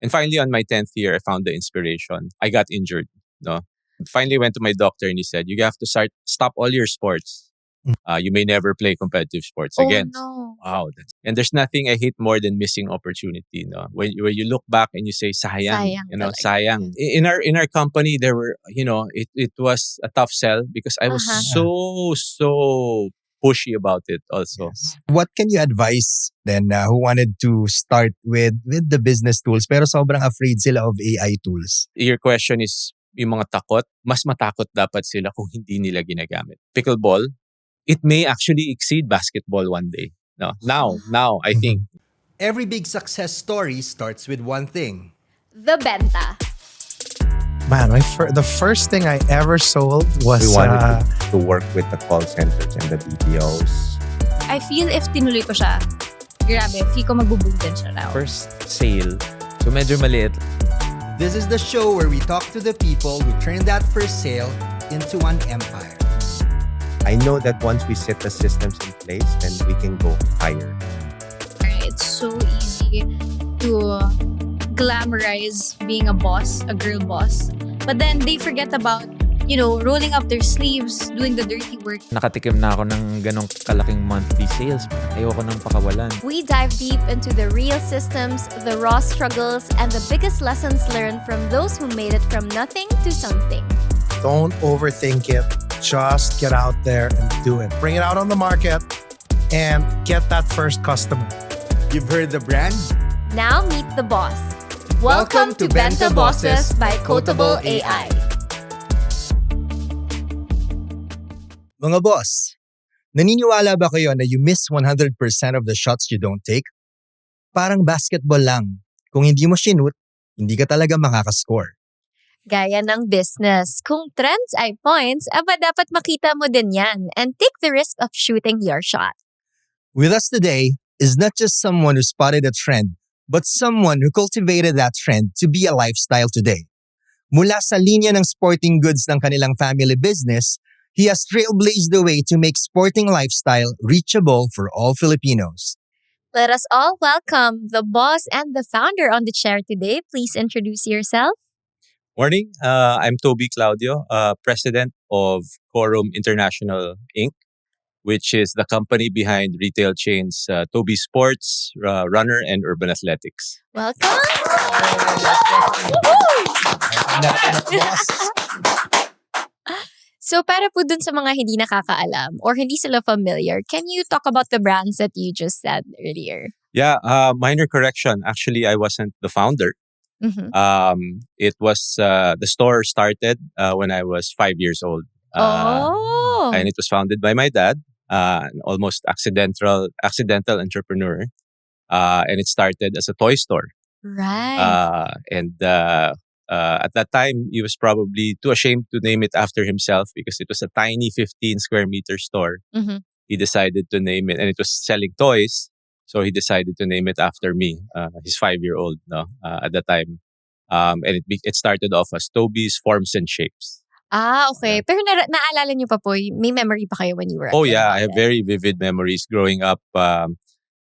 And finally, on my 10th year, I found the inspiration. I got injured. No, finally went to my doctor and he said, "You have to stop all your sports. You may never play competitive sports again." no. Wow. And there's nothing I hate more than missing opportunity. No, when you look back and you say, "Sayang," Sayang talaga. sayang. In our company, there were, it was a tough sell because I was so pushy about it also. Yes. What can you advise then who wanted to start with the business tools pero sobrang afraid sila of AI tools? Your question is, yung mga takot, mas matakot dapat sila kung hindi nila ginagamit. Pickleball, it may actually exceed basketball one day. No, now I think. Every big success story starts with one thing. The benta. Man, the first thing I ever sold was We wanted to work with the call centers and the BPOs. I feel if tinuloy ko siya, grabe, feel ko magbuboom din siya now. First sale, so medyo maliit. This is the show where we talk to the people who turned that first sale into an empire. I know that once we set the systems in place, then we can go higher. It's so easy to glamorize being a boss, a girl boss. But then they forget about, rolling up their sleeves, doing the dirty work. Nakatikim na ako ng ganong kalaking monthly sales. Ayoko nang pakawalan. We dive deep into the real systems, the raw struggles, and the biggest lessons learned from those who made it from nothing to something. don't overthink it. Just get out there and do it. Bring it out on the market and get that first customer. You've heard the brand? Now meet the boss. Welcome to Benta Bosses by Quotable AI. Mga boss, naniniwala ba kayo na you miss 100% of the shots you don't take? Parang basketball lang. Kung hindi mo shoot, hindi ka talaga makakascore. Gaya ng business. Kung trends ay points, aba dapat makita mo din yan and take the risk of shooting your shot. With us today is not just someone who spotted a trend, but someone who cultivated that trend to be a lifestyle today. Mula sa linya ng sporting goods ng kanilang family business, he has trailblazed the way to make sporting lifestyle reachable for all Filipinos. Let us all welcome the boss and the founder on the chair today. Please introduce yourself. Morning, I'm Toby Claudio, president of Quorum International Inc., which is the company behind retail chains Toby Sports, Runner, and Urban Athletics. Welcome. So para po dun sa mga hindi nakakaalam or hindi sila familiar, can you talk about the brands that you just said earlier? Yeah, minor correction. Actually, I wasn't the founder. Mm-hmm. It was the store started when I was 5 years old. And it was founded by my dad, an almost accidental entrepreneur. And it started as a toy store. Right. At that time, he was probably too ashamed to name it after himself because it was a tiny 15 square meter store. Mm-hmm. He decided to name it, and it was selling toys. So he decided to name it after me, his 5-year-old at the time. And it started off as Toby's Forms and Shapes. Okay. Pero naalala niyo pa po, may memory pa kayo when you were Oh yeah, I have very vivid memories growing up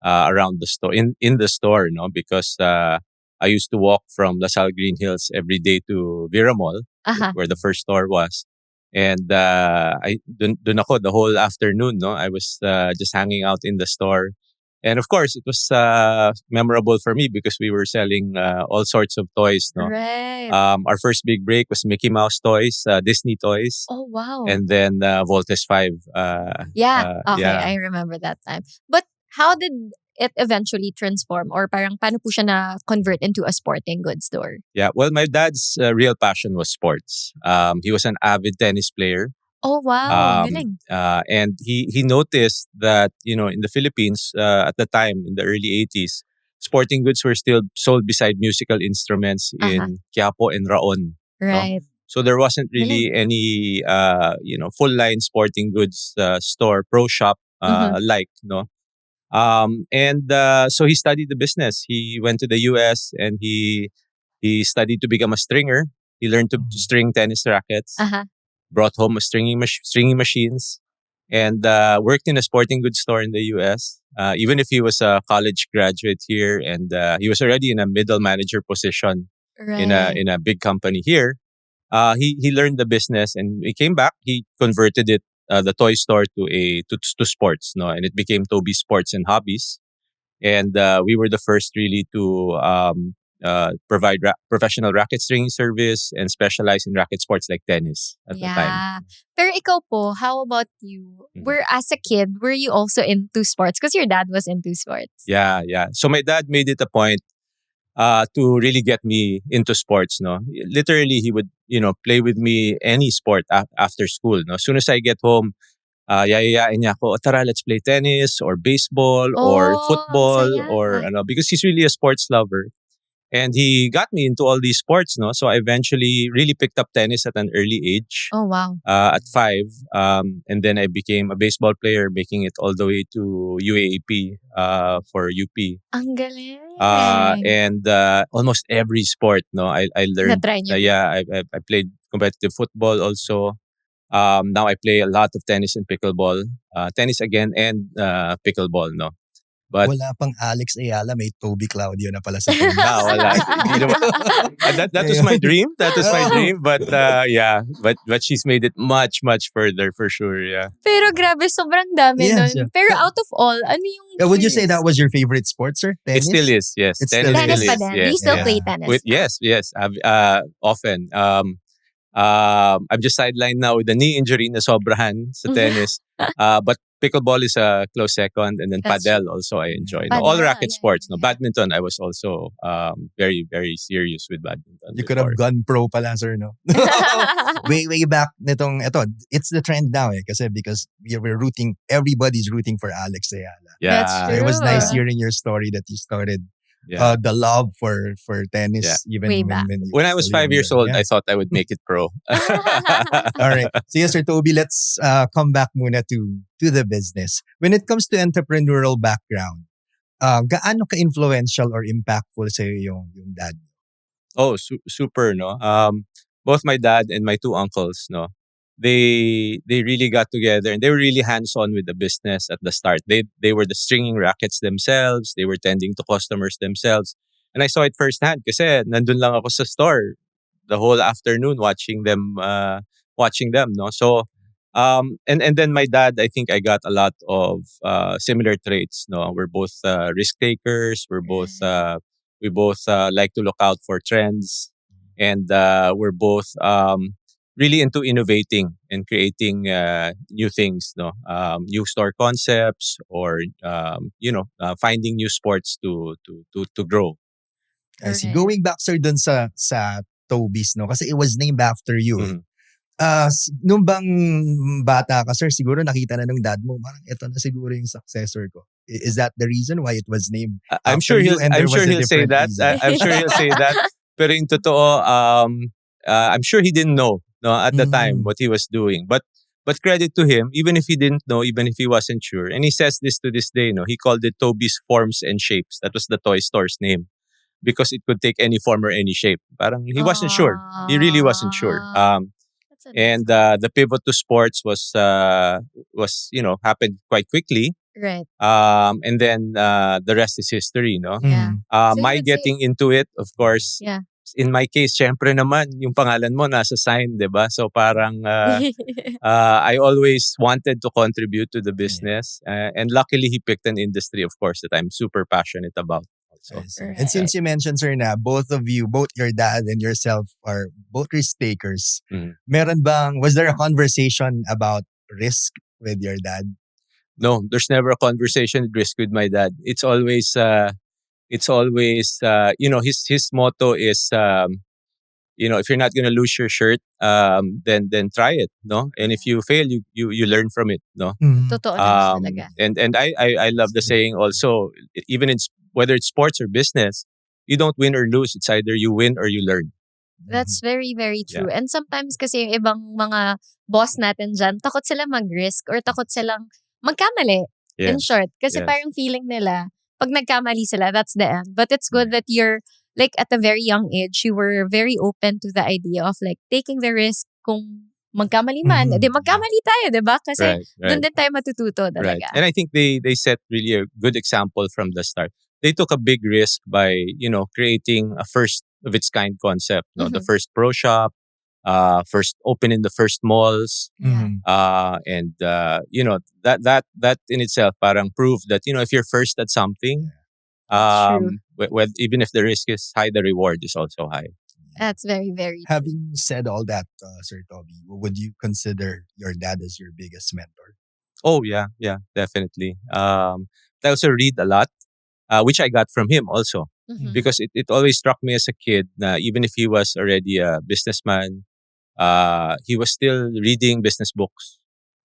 around the store, in the store, because I used to walk from LaSalle Green Hills every day to Vera Mall, where the first store was. And dun ako the whole afternoon, I was just hanging out in the store. And of course, it was memorable for me because we were selling all sorts of toys. Right. Our first big break was Mickey Mouse toys, Disney toys. Oh, wow. And then Voltes 5. I remember that time. But how did it eventually transform or parang paano po siya na-convert into a sporting goods store? Yeah, well, my dad's real passion was sports. He was an avid tennis player. Oh, wow. Galing. And he noticed that, in the Philippines, at the time, in the early 80s, sporting goods were still sold beside musical instruments in Quiapo and Raon. Right. So there wasn't really any, full-line sporting goods store, pro shop, so he studied the business. He went to the US and he studied to become a stringer. He learned to string tennis rackets. Brought home stringing machines, and worked in a sporting goods store in the US. Even if he was a college graduate here, and he was already in a middle manager position in a big company here, he learned the business, and he came back. He converted it, the toy store, to sports, no, and it became Toby Sports and Hobbies. And we were the first really to provide professional racket stringing service and specialize in racket sports like tennis at the time. Pero ikaw po, how about you? As a kid, were you also into sports? Because your dad was into sports. Yeah. So my dad made it a point to really get me into sports. No, literally he would play with me any sport after school. No, as soon as I get home, yayayain niya ako, tara, let's play tennis or baseball or football or because he's really a sports lover. And he got me into all these sports, no? So I eventually really picked up tennis at an early age. Oh, wow. At 5. And then I became a baseball player, making it all the way to UAAP for UP. Ang galing. And almost every sport, no, I learned. Na-try niyo? I played competitive football also. Now I play a lot of tennis and pickleball. Tennis again and pickleball, no? But wala pang Alex Ayala, may Toby Claudio na pala sa team. Wala. That was my dream. That was my dream. But but she's made it much, much further for sure. Yeah. Pero grabe, sobrang dami nun. Pero out of all, ano yung... Would you say that was your favorite sport, sir? Tennis? It still is, yes. Tennis pa din. Do you still play tennis? Yes. Often. I'm just sidelined now with a knee injury na sobrahan sa tennis. But pickleball is a close second, and then padel also I enjoy. No, all racket sports. No, badminton I was also very, very serious with badminton. You could have gone pro pala, sir, no? way back nitong it's the trend now kasi because we're rooting, everybody's rooting for Alex Ayala. Yeah. That's So true. it was nice hearing your story that you started the love for tennis even Way back. when I was 5 years old, I thought I would make it pro. All right. So yes, Sir Toby, let's come back muna to the business. When it comes to entrepreneurial background, gaano ka-influential or impactful sa'yo yung dad? Oh, super, no? Both my dad and my 2 uncles, no? They really got together, and they were really hands-on with the business at the start. They were the stringing rackets themselves. They were tending to customers themselves. And I saw it firsthand kasi nandun lang ako sa store the whole afternoon watching them, no? So, and then my dad, I think I got a lot of similar traits, no? We're both risk takers. We both like to look out for trends, and we're both really into innovating and creating new things, no, new store concepts, or finding new sports to grow. I see. Going back, sir, dun sa Toby's, no, kasi it was named after you. Nung bang bata ka, sir, siguro nakita na ng dad mo, parang ito na siguro yung successor ko. Is that the reason why it was named? I'm sure he'll say that. I'm sure he'll say that. Pero in totoo, I'm sure he didn't know, no, at the time what he was doing. But credit to him, even if he didn't know, even if he wasn't sure. And he says this to this day, no, he called it Toby's Forms and Shapes. That was the toy store's name, because it could take any form or any shape. Parang he wasn't sure. He really wasn't sure. And the pivot to sports was happened quite quickly. Right. And then the rest is history, no? Yeah. My getting into it, of course. Yeah. In my case, syempre naman, yung pangalan mo nasa sign, di ba? So parang I always wanted to contribute to the business. And luckily, he picked an industry, of course, that I'm super passionate about. So. And since you mentioned, sir, na both of you, both your dad and yourself are both risk takers, was there a conversation about risk with your dad? No, there's never a conversation with risk with my dad. It's always his motto is, if you're not gonna lose your shirt, then try it, no? And if you fail, you learn from it, no? Totoo talaga. And I love the saying also, even in whether it's sports or business, you don't win or lose. It's either you win or you learn. That's very, very true. Yeah. And sometimes kasi yung ibang mga boss natin dyan, takot sila mag-risk or takot silang magkamali. Yes. In short. Kasi parang feeling nila, pag nagkamali sila, that's the end. But it's good that you're, like, at a very young age, you were very open to the idea of, like, taking the risk kung magkamali man, magkamali tayo, di ba? Kasi doon din tayo matututo talaga. Right. And I think they set really a good example from the start. They took a big risk by, creating a first of its kind concept. No? The first pro shop, first open in the first malls. And that in itself parang proof that, if you're first at something, even if the risk is high, the reward is also high. That's very, very true. Having said all that, Sir Toby, would you consider your dad as your biggest mentor? Oh, yeah, definitely. I also read a lot, which I got from him also. Because it always struck me as a kid that even if he was already a businessman, he was still reading business books.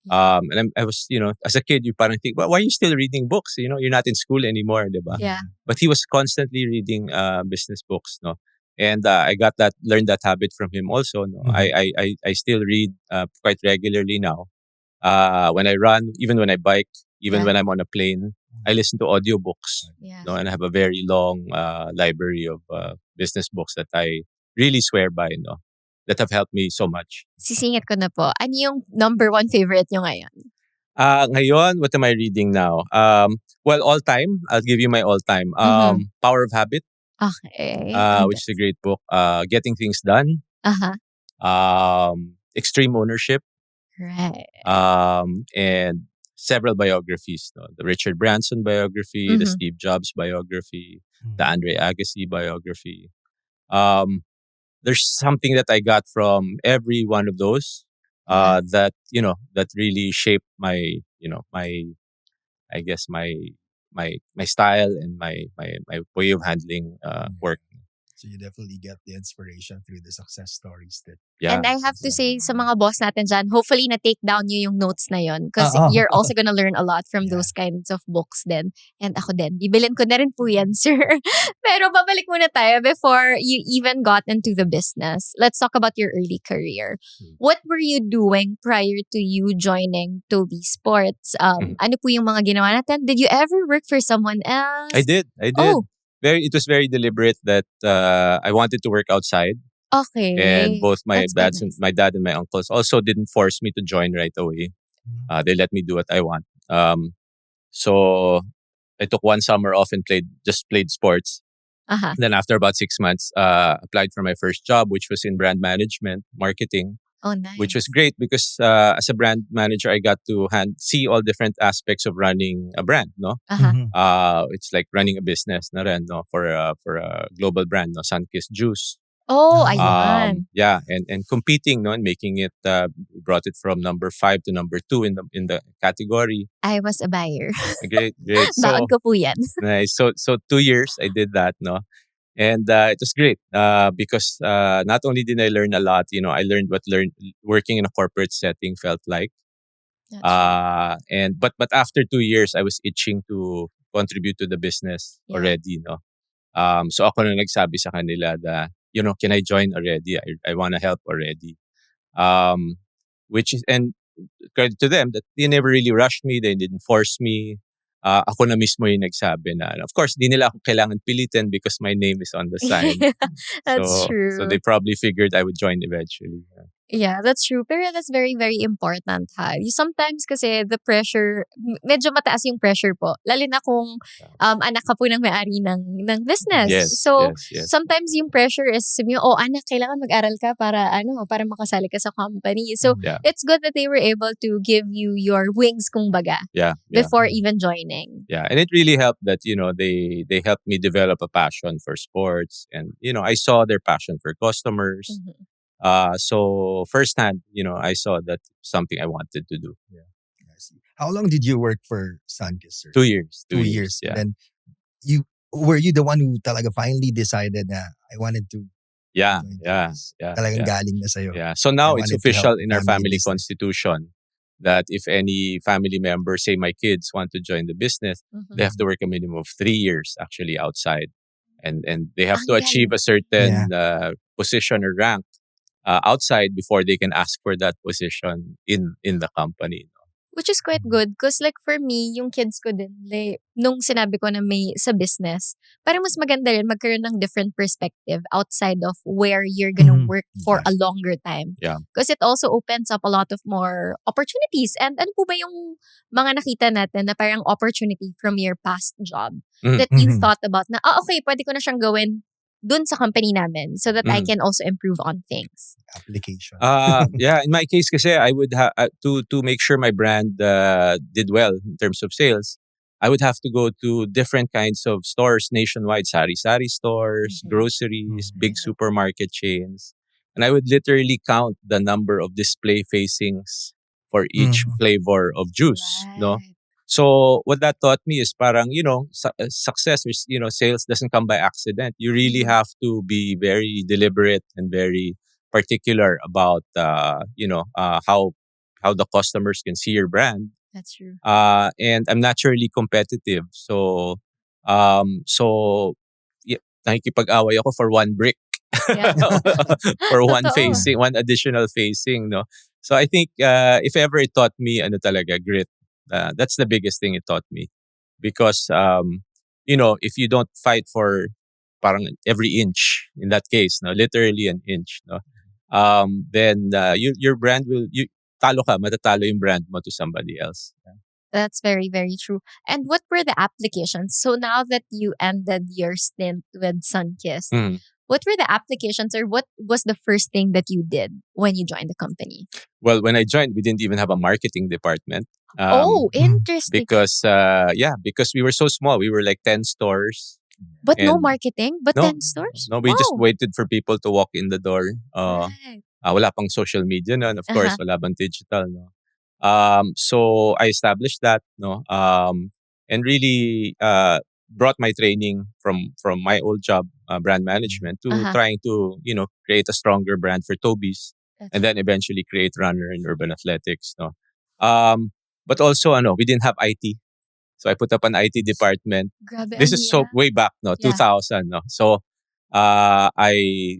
And I was, as a kid, you parang think, why are you still reading books? You're not in school anymore, diba? Yeah. But he was constantly reading business books, no? And I learned that habit from him also. No? I still read quite regularly now. When I run, even when I bike, even when I'm on a plane, I listen to audiobooks. Yeah. No? And I have a very long library of business books that I really swear by, no? That have helped me so much. Sisingit ko na po. Ano yung number 1 favorite nyo ngayon? Ngayon, what am I reading now? All time. I'll give you my all time. Power of Habit. Okay. Which is a great book. Getting Things Done. Extreme Ownership. Right. And several biographies. No? The Richard Branson biography, the Steve Jobs biography, the Andre Agassi biography. There's something that I got from every one of those that really shaped my style and my way of handling work. So you definitely get the inspiration through the success stories that. Yeah. And I have to say sa mga boss natin dyan, hopefully na-take down nyo yung notes na yon because you're also gonna learn a lot from those kinds of books din. And ako din, bibilin ko na rin po yan, sir. Pero babalik muna tayo before you even got into the business. Let's talk about your early career. What were you doing prior to you joining Toby Sports? Ano po yung mga ginawa natin? Did you ever work for someone else? I did. Oh. It was very deliberate that I wanted to work outside. Okay. And both my dad nice. and my uncles also didn't force me to join right away. They let me do what I want. So I took one summer off and played sports. Then after about 6 months, applied for my first job, which was in brand management, marketing. Oh, nice. Which was great because as a brand manager, I got to see all different aspects of running a brand. No, it's like running a business, na rin, no, for a global brand, no, Sunkist Juice. Oh, ayun. Yeah, and competing, no, and making it, brought it from number 5 to number 2 in the category. I was a buyer. Great. Baon ko po yan. Nice. So 2 years I did that, no. And it was great because not only did I learn a lot, I learned what working in a corporate setting felt like. But after 2 years, I was itching to contribute to the business already, no. So ako na nagsabi sa kanila that, can I join already? I want to help already. And credit to them that they never really rushed me. They didn't force me. Ako na mismo yung nagsabi na. Of course, di nila ako kailangan pilitin because my name is on the sign. That's true. So they probably figured I would join eventually. Yeah, that's true. Pero that's very, very important, ha? Sometimes kasi the pressure, medyo mataas yung pressure po. Lalo na kung anak ka po ng may-ari ng business. Yes, so, yes. sometimes yung pressure is, anak, kailangan mag-aral ka para makasali ka sa company. So, it's good that they were able to give you your wings, kumbaga, before even joining. Yeah, and it really helped that, they helped me develop a passion for sports. And, I saw their passion for customers. So firsthand, I saw that something I wanted to do. Yeah. I see. How long did you work for Sunkist, sir? 2 years. 2 years. Yeah. Then were you the one who talaga finally decided na I wanted to? Yeah. Talagang galing na sa'yo. Yeah. So now it's official in our family business. constitution that if any family member, say my kids, want to join the business, they have to work a minimum of 3 years actually outside, and they have to achieve a certain position or rank outside before they can ask for that position in the company. Which is quite good because like for me, yung kids ko din, like, nung sinabi ko na may sa business, parang mas maganda rin magkaroon ng different perspective outside of where you're gonna work for a longer time. Yeah. Because it also opens up a lot of more opportunities. And ano po ba yung mga nakita natin na parang opportunity from your past job that you thought about na, okay, pwede ko na siyang gawin dun sa company namin so that I can also improve on things. Application. Yeah, in my case kasi I would have to make sure my brand did well in terms of sales. I would have to go to different kinds of stores nationwide, sari-sari stores, groceries, big supermarket chains. And I would literally count the number of display facings for each flavor of juice, no? So what that taught me is parang, success is, sales doesn't come by accident. You really have to be very deliberate and very particular about, how the customers can see your brand. That's true. And I'm naturally competitive. So nakikipag-away ako for one brick. Yeah. For one Totoo. facing, one additional facing, no? So I think if ever it taught me grit, that's the biggest thing it taught me. Because if you don't fight for parang every inch in that case, no, literally an inch, no, then your brand matatalo yung brand mo to somebody else. That's very, very true. And what were the applications? So now that you ended your stint with Sunkist, what were the applications or what was the first thing that you did when you joined the company? Well, when I joined, we didn't even have a marketing department. Interesting. Because we were so small. We were like 10 stores. But no marketing? But 10 stores? No, we just waited for people to walk in the door. Right. Wala pang social media no, and of course wala pang digital, no. So I established that, no, and really brought my training from my old job, brand management, to trying to create a stronger brand for Toby's, and then eventually create Runner and Urban Athletics, no. But also we didn't have IT, so I put up an IT department. Grabe, This is so way back, no, 2000, no. So I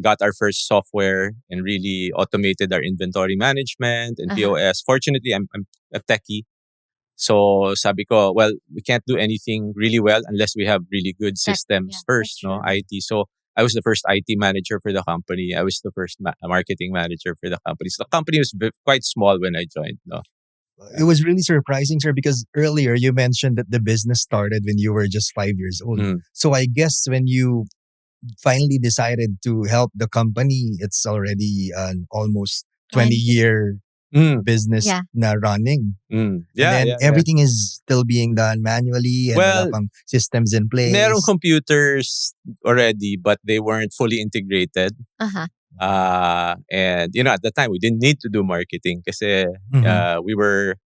got our first software and really automated our inventory management and POS. Fortunately, I'm a techie. So sabi ko, well, we can't do anything really well unless we have really good systems first, no, IT. So I was the first IT manager for the company. I was the first marketing manager for the company. So the company was quite small when I joined, no. It was really surprising, sir, because earlier you mentioned that the business started when you were just 5 years old. So I guess when you finally decided to help the company, it's already an almost 20-year business na running. And then everything is still being done manually and wala pang systems in place. Merong computers already, but they weren't fully integrated. And at the time we didn't need to do marketing kasi we were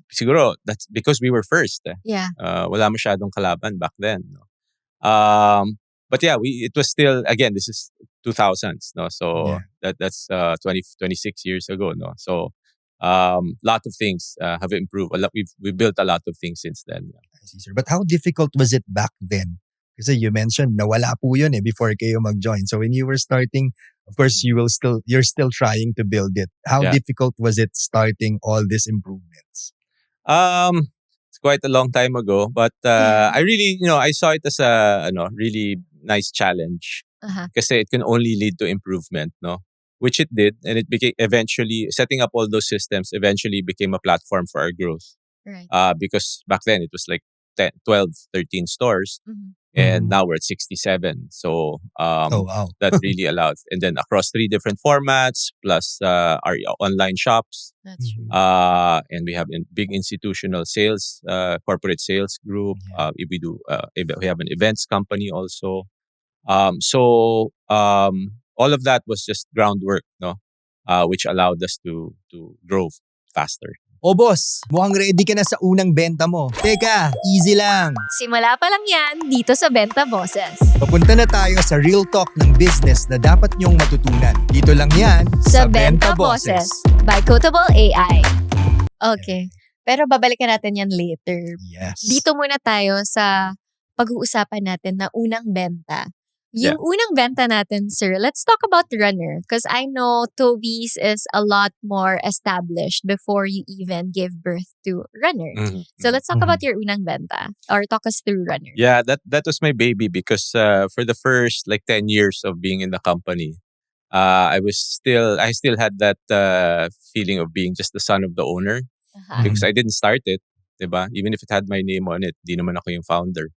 siguro that's because we were first. Wala masyadong kalaban back then, no. But it was still, again, this is 2000s, no. So that's 26 years ago, no. So lot of things have improved. We've built a lot of things since then. I see, sir. But how difficult was it back then? Kasi you mentioned nawala po yun before kayo mag-join. So when you were starting, of course, you're still trying to build it. How difficult was it starting all these improvements? It's quite a long time ago, but I really, I saw it as a really nice challenge. Kasi it can only lead to improvement, no? Which it did, and it became eventually setting up all those systems. Eventually became a platform for our growth. Right. Because back then it was like 10, 12, 13 stores. And now we're at 67. So that really allowed. And then across 3 different formats, plus our online shops. That's true. And we have a big institutional sales, corporate sales group. We have an events company also. So all of that was just groundwork, no, which allowed us to grow faster. O boss, mukhang ready ka na sa unang benta mo. Teka, easy lang. Simula pa lang yan dito sa Benta Bosses. Papunta na tayo sa real talk ng business na dapat nyong matutunan. Dito lang yan sa Benta Bosses by Quotable AI. Okay, pero babalikan natin yan later. Yes. Dito muna tayo sa pag-uusapan natin na unang benta. Yung unang benta natin, sir, let's talk about runner. Because I know Toby's is a lot more established before you even give birth to runner. So let's talk about your unang benta or talk us through runner. Yeah, that was my baby because for the first 10 years of being in the company, I still had that feeling of being just the son of the owner because I didn't start it, diba? Even if it had my name on it, di naman ako yung founder.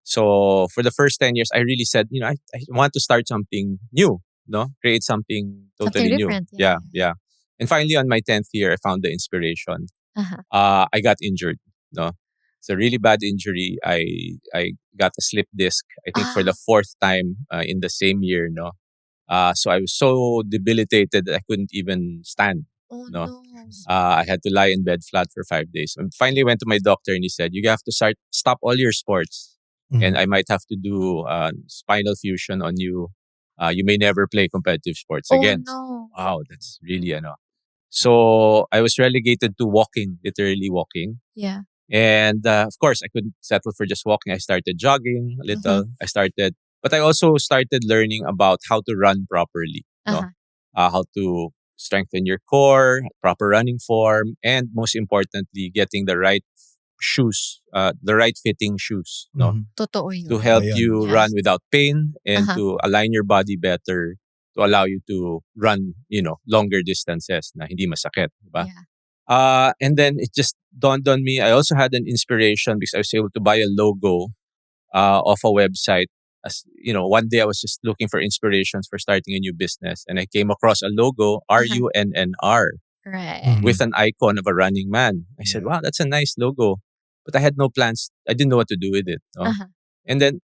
So for the first 10 years, I really said, I want to start something new, no? Create something totally Something new. different, Yeah. And finally, on my 10th year, I found the inspiration. I got injured, no? It's a really bad injury. I got a slip disc, I think for the fourth time in the same year, no? So I was so debilitated that I couldn't even stand. Oh, No. no. I had to lie in bed flat for 5 days. And finally went to my doctor and he said, you have to stop all your sports. And I might have to do spinal fusion on you. You may never play competitive sports again. Oh, no. Wow, that's really So I was relegated to walking, literally walking. Yeah. And of course, I couldn't settle for just walking. I started jogging a little. But I also started learning about how to run properly. No? How to strengthen your core, proper running form, and most importantly, getting the right shoes, the right fitting shoes, no, Totoo yun. to help Ayun. you Yes. run without pain and to align your body better to allow you to run, longer distances na hindi masakit, diba? Yeah. And then it just dawned on me. I also had an inspiration because I was able to buy a logo off a website. As one day I was just looking for inspirations for starting a new business, and I came across a logo, RUNNR, Right. with an icon of a running man. I said, wow, that's a nice logo. But I had no plans. I didn't know what to do with it. No? And then,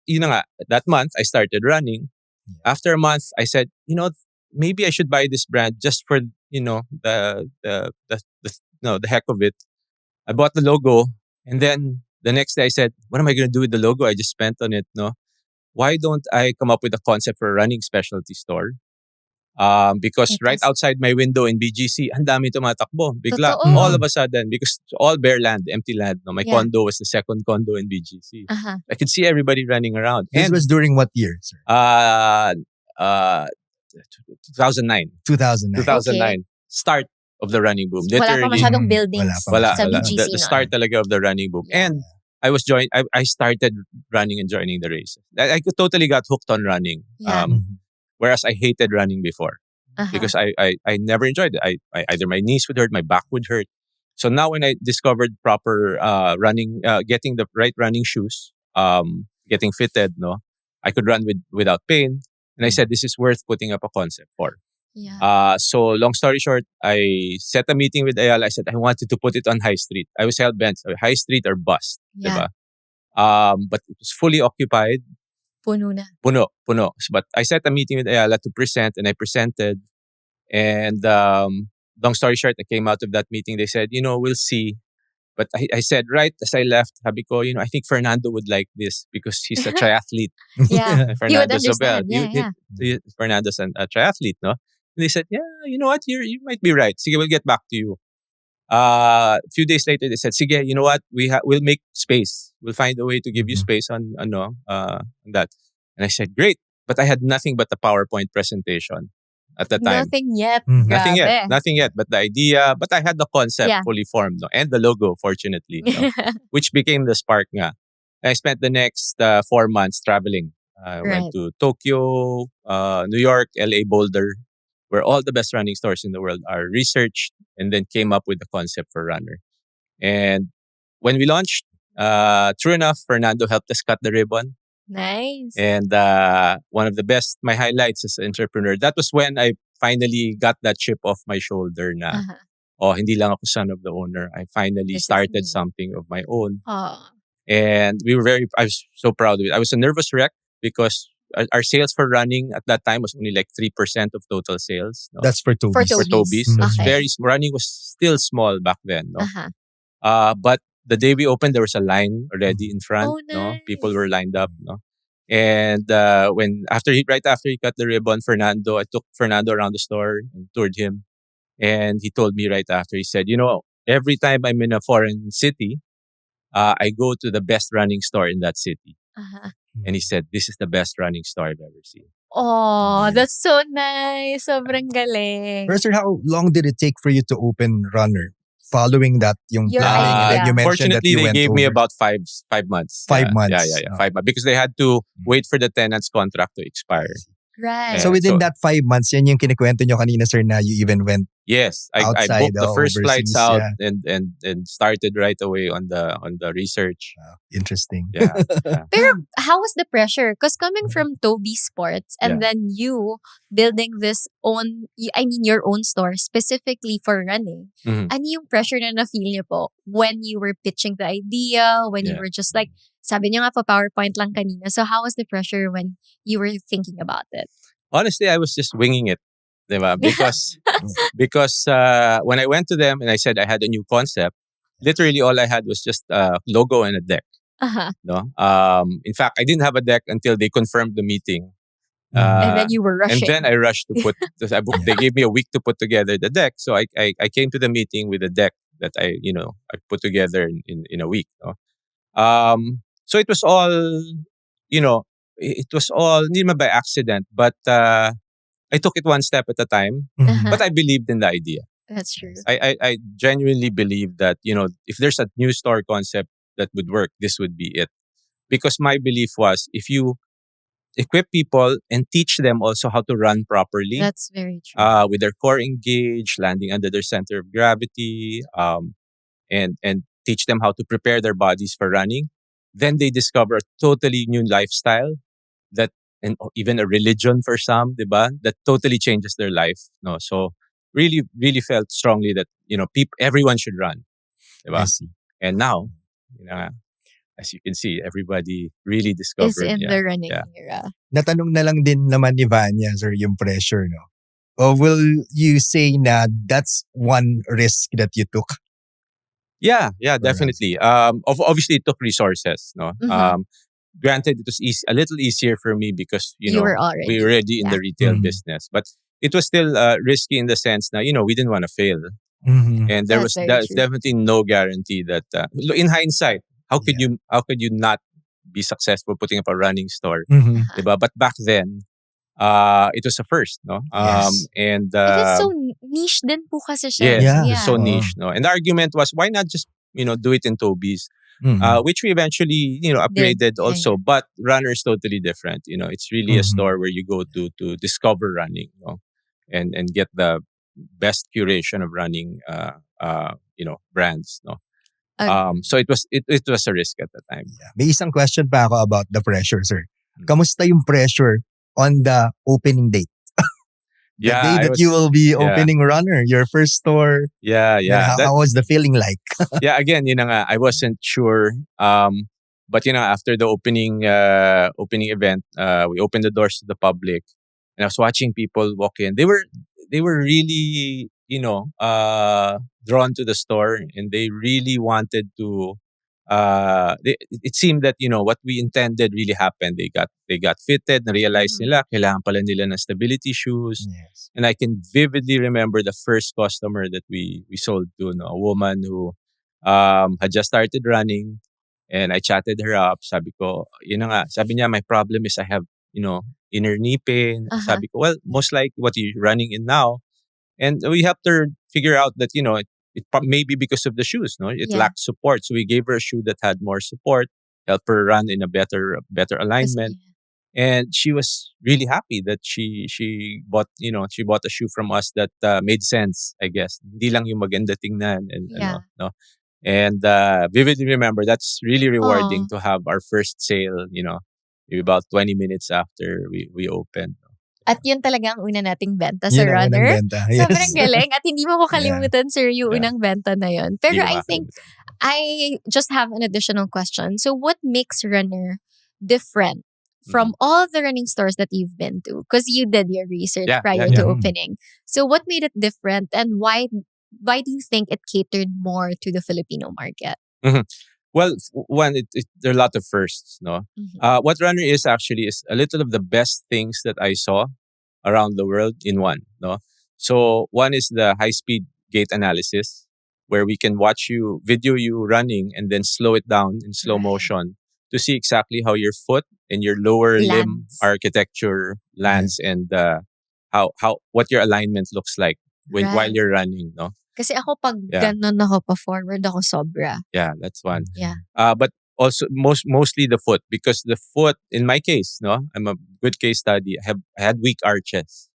that month, I started running. After a month, I said, maybe I should buy this brand just for, the heck of it. I bought the logo. And then the next day I said, what am I going to do with the logo I just spent on it? No? Why don't I come up with a concept for a running specialty store? Because right outside my window in BGC, ang dami tumatakbo. Bigla, Totoo. all of a sudden, because it's all bare land, empty land. No? My Yeah. condo was the second condo in BGC. I could see everybody running around. This And was during what year, sir? 2009. 2009. 2009. Start of the running boom. Wala pa Literally, masyadong buildings Wala sa wala. BGC the noon. start talaga of the running boom. And I started running and joining the race. I totally got hooked on running. Yeah. Whereas I hated running before. Because I never enjoyed it. I either my knees would hurt, my back would hurt. So now when I discovered proper running, getting the right running shoes, getting fitted, no, I could run without pain. And I said, this is worth putting up a concept for. Yeah. So long story short, I set a meeting with Ayala. I said, I wanted to put it on High Street. I was hell-bent, High Street or bust. Yeah. Diba? But it was fully occupied. Puno na. Puno. But I set a meeting with Ayala to present, and I presented. And long story short, I came out of that meeting. They said, we'll see. But I said, right as I left, sabi ko, I think Fernando would like this because he's a triathlete. Yeah. He would Fernando Zobel. understand. Yeah. Fernando's a triathlete, no? And they said, yeah, you know what? You might be right. Sige, we'll get back to you. A few days later, they said, sige, you know what? We'll make space. We'll find a way to give you space on that. And I said, great. But I had nothing but the PowerPoint presentation at the time. Nothing yet. Nothing Grabe. yet. But the idea, but I had the concept fully formed, no? And the logo, fortunately, no? Which became the spark nga. I spent the next 4 months traveling. I went to Tokyo, New York, LA, Boulder, where all the best running stores in the world are, researched, and then came up with the concept for Runner. And when we launched, true enough, Fernando helped us cut the ribbon. Nice. And one of my highlights as an entrepreneur, that was when I finally got that chip off my shoulder na, hindi lang ako son of the owner. I finally started something of my own. And I was so proud of it. I was a nervous wreck because our sales for running at that time was only 3% of total sales. No? That's for Toby's. For For Toby's. So it's Okay. running was still small back then. No? But the day we opened, there was a line already in front. Oh, No? nice. People were lined up. No? And right after he cut the ribbon, I took Fernando around the store and toured him. And he told me right after, he said, every time I'm in a foreign city, I go to the best running store in that city. Uh-huh. And he said, "This is the best running store I've ever seen." Oh, that's so nice. Sobrang galing. Pero sir, how long did it take for you to open Runner? Following that, yung Your planning, and then idea. you mentioned that Fortunately, you they went gave me over about 5 months. 5 months. Yeah. 5 months. Because they had to wait for the tenant's contract to expire. Right. So Yeah. within So- that 5 months, yan yung kinikwento nyo kanina, sir, na you even went Yes, I Outside, booked the first flights out overseas, and started right away on the research. interesting. Yeah. Pero how was the pressure? Because coming from Toby Sports and Yeah. then you building this your own store specifically for running, Mhm. ano yung pressure na na-feel niyo po when you were pitching the idea, when you Yeah. were just like, sabi niyo nga pa PowerPoint lang kanina. So how was the pressure when you were thinking about it? Honestly, I was just winging it. Diba? Because when I went to them and I said I had a new concept, literally all I had was just a logo and a deck. Uh-huh. No, in fact, I didn't have a deck until they confirmed the meeting. And then you were rushing. And then I rushed to put. They gave me a week to put together the deck, so I came to the meeting with a deck that I put together in a week. No? So it was all, it was all hindi naman by accident, but I took it one step at a time. Uh-huh. But I believed in the idea. That's true. I genuinely believe that if there's a new store concept that would work, this would be it. Because my belief was if you equip people and teach them also how to run properly, That's very true. with their core engaged, landing under their center of gravity, and teach them how to prepare their bodies for running, then they discover a totally new lifestyle and even a religion for some, diba? That totally changes their life. No, so really, really felt strongly that everyone should run, diba? I see. And now, as you can see, everybody really discovered. Is in the running yeah. era. Natanong na lang din naman ni Vanya, sir, yung pressure, no? Or will you say na that's one risk that you took? Yeah, definitely. Obviously, it took resources. No, Mhm. Granted, it was a little easier for me because You were already- we were already in the retail Mhm. business, but it was still risky in the sense that we didn't want to fail, Mm-hmm. and there That's was very true. definitely no guarantee that. In hindsight, how could you not be successful putting up a running store, Mm-hmm. diba? But back then, it was a first, no. Yes. And It is so niche din po kasi siya. yes, Yeah. it was so Oo. niche, no. And the argument was, why not just do it in Toby's? Mm-hmm. Which we eventually upgraded Yeah, also, but runner is totally different. It's really a Mhm. store where you go to discover running, and get the best curation of running brands, no. So it was a risk at the time. May isang question pa ako about the pressure, sir. Hmm. Kamusta yung pressure on the opening date? The day that you will be opening Runner, your first store. Yeah. And how was the feeling like? Yeah, again, I wasn't sure. But after the opening event, we opened the doors to the public, and I was watching people walk in. They were really, drawn to the store, and they really wanted to. It seemed that what we intended really happened. They got fitted. Realized nila kailangan pala nila ng stability shoes. Yes. And I can vividly remember the first customer that we sold to, a woman who had just started running, and I chatted her up. Sabi ko, sabi niya, my problem is I have, inner knee pain. Uh-huh. Sabi ko, well, most likely what you're running in now. And we helped her figure out that, it may be because of the shoes, no? It Yeah. lacked support. So we gave her a shoe that had more support, helped her run in a better alignment. And she was really happy that she bought a shoe from us that made sense, I guess. Hindi lang yung maganda tingnan and Yeah. no. And vividly remember that's really rewarding Aw. to have our first sale, maybe about 20 minutes after we opened. At yun talaga ang una nating benta sa Yun ang unang Runner. benta. Yes. Sobrang galing. At hindi mo makalimutan, sir, yung Yeah. unang benta na yun. Pero Hindi ko I think makalimutan. I just have an additional question. So what makes Runner different from all the running stores that you've been to? Because you did your research Yeah, prior yeah, to yeah. opening. So what made it different, and why do you think it catered more to the Filipino market? Well, one, there are a lot of firsts, no? Mhm. What Runner is actually is a little of the best things that I saw around the world in one, no? So one is the high-speed gait analysis, where we can video you running and then slow it down in slow Right. motion to see exactly how your foot and your lower limb Lands. architecture lands and how what your alignment looks like while Right. you're running, no? Kasi ako pag Yeah. ganun ako pa-forward ako sobra. Yeah, that's one. Yeah. But also mostly the foot, because the foot, in my case, no, I'm a good case study. I had weak arches.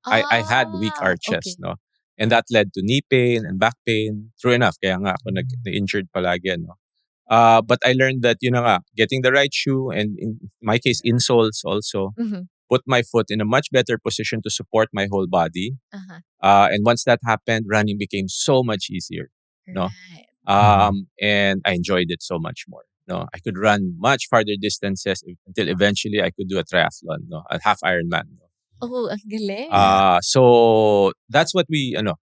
I had weak arches, Okay. no, and that led to knee pain and back pain. True enough, kaya nga ako na-injured palagi, no. But I learned that getting the right shoe, and in my case, insoles also, Mhm. put my foot in a much better position to support my whole body. Uh-huh. And once that happened, running became so much easier. No. Right. And I enjoyed it so much more. No, I could run much farther distances until eventually I could do a triathlon, no, a half Ironman. No? Oh, ang galing. So that's what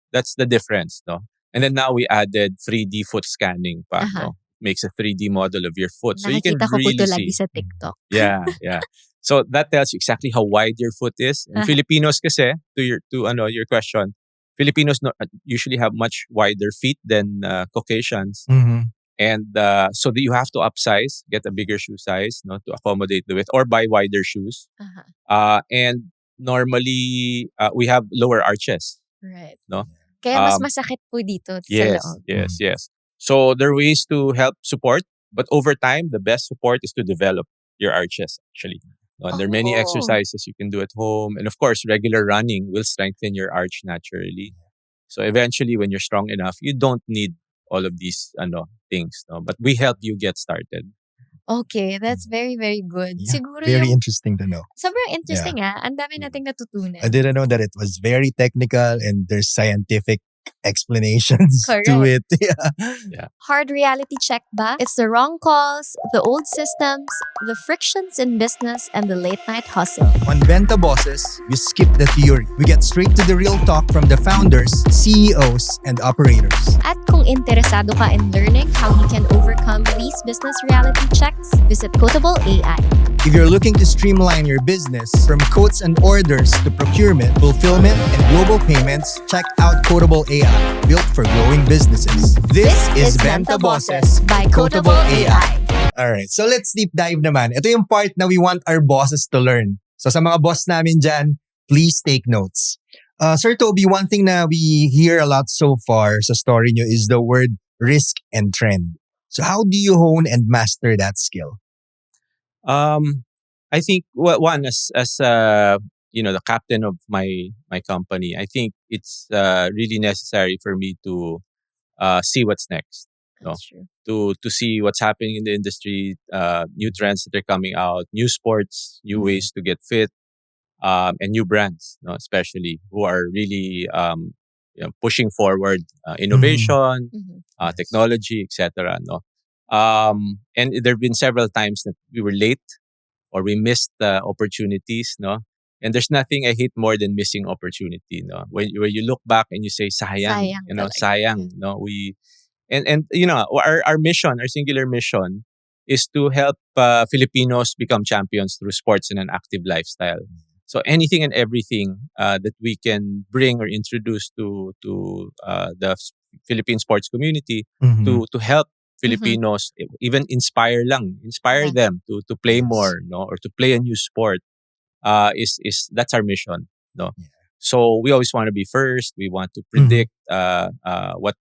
that's the difference, no. And then now we added 3D foot scanning, pa, no. Makes a 3D model of your foot, so you can Nakikita ko po really ito see. lagi sa TikTok. Yeah. So that tells you exactly how wide your foot is. And Filipinos kasi, to your question, Filipinos usually have much wider feet than Caucasians. Mhm. And so that you have to upsize, get a bigger shoe size, no, to accommodate the width, or buy wider shoes. And normally we have lower arches. Right. No? Kaya mas masakit po dito sa loob. Yes. So there are ways to help support, but over time, the best support is to develop your arches, actually. No, and there are many exercises you can do at home. And of course, regular running will strengthen your arch naturally. So eventually, when you're strong enough, you don't need all of these things. No? But we help you get started. Okay, that's very, very good. Yeah, Siguro very yung interesting to know. sobrang interesting Ang dami nating natutunan. I didn't know that it was very technical and there's scientific explanations to it. Yeah. Hard reality check ba? It's the wrong calls, the old systems, the frictions in business, and the late night hustle. On Benta Bosses, we skip the theory. We get straight to the real talk from the founders, CEOs, and operators. At kung interesado ka in learning how you can overcome these business reality checks, visit Quotable AI. If you're looking to streamline your business from quotes and orders to procurement, fulfillment, and global payments, check out Quotable AI, built for growing businesses. This is Benta Bosses by Quotable AI. Alright, so let's deep dive naman. Ito yung part na we want our bosses to learn. So sa mga boss namin dyan, please take notes. Sir Toby, one thing na we hear a lot so far sa story nyo is the word risk and trend. So how do you hone and master that skill? I think one as the captain of my company, I think it's really necessary for me to see what's next. No? That's true. To see what's happening in the industry, new trends that are coming out, new sports, new ways to get fit, and new brands, no, especially who are really pushing forward innovation, technology, etc. No, and there have been several times that we were late or we missed opportunities. No, and there's nothing I hate more than missing opportunity. No, when you look back and you say sayang, sayang. No, our mission, our singular mission, is to help Filipinos become champions through sports and an active lifestyle. So anything and everything that we can bring or introduce to the Philippine sports community to help Filipinos, even inspire them to play more, no, or to play a new sport, is that's our mission, no. Yeah. So we always want to be first. We want to predict what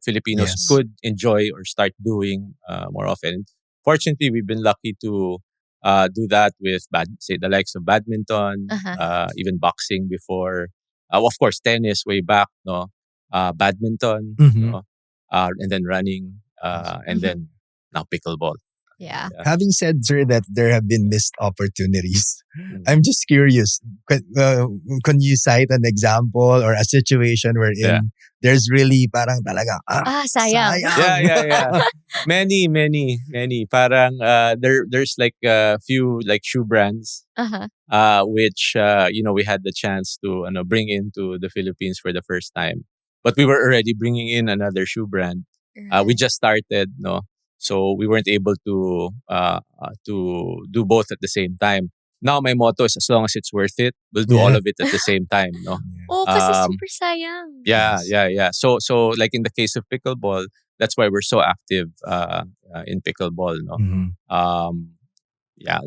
Filipinos could enjoy or start doing more often. Fortunately, we've been lucky to do that with the likes of badminton, even boxing before. Of course, tennis way back, no. Badminton, no? And then running, and then now pickleball. Yeah. Having said, sir, that there have been missed opportunities, I'm just curious. Can you cite an example or a situation wherein there's really parang talaga sayang. Yeah. Many. Parang there's like a few like shoe brands, which we had the chance to bring into the Philippines for the first time. But we were already bringing in another shoe brand. We just started, no, so we weren't able to do both at the same time. Now my motto is, as long as it's worth it, we'll do all of it at the same time, no. Oh, kasi super sayang. Yeah. So like in the case of pickleball, that's why we're so active in pickleball. No,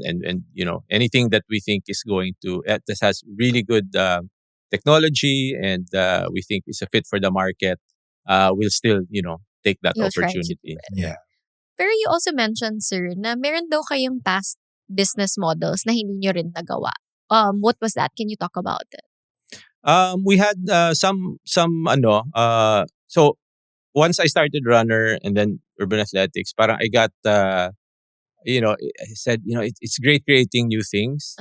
and anything that we think is going to that has really good technology and we think is a fit for the market, we'll still take that You'll try to opportunity. do it. Yeah. Pero you also mentioned, sir, na meron daw kayong past business models na hindi nyo rin nagawa. What was that? Can you talk about it? We had some so once I started Runner and then Urban Athletics, parang I got I said, it's great creating new things,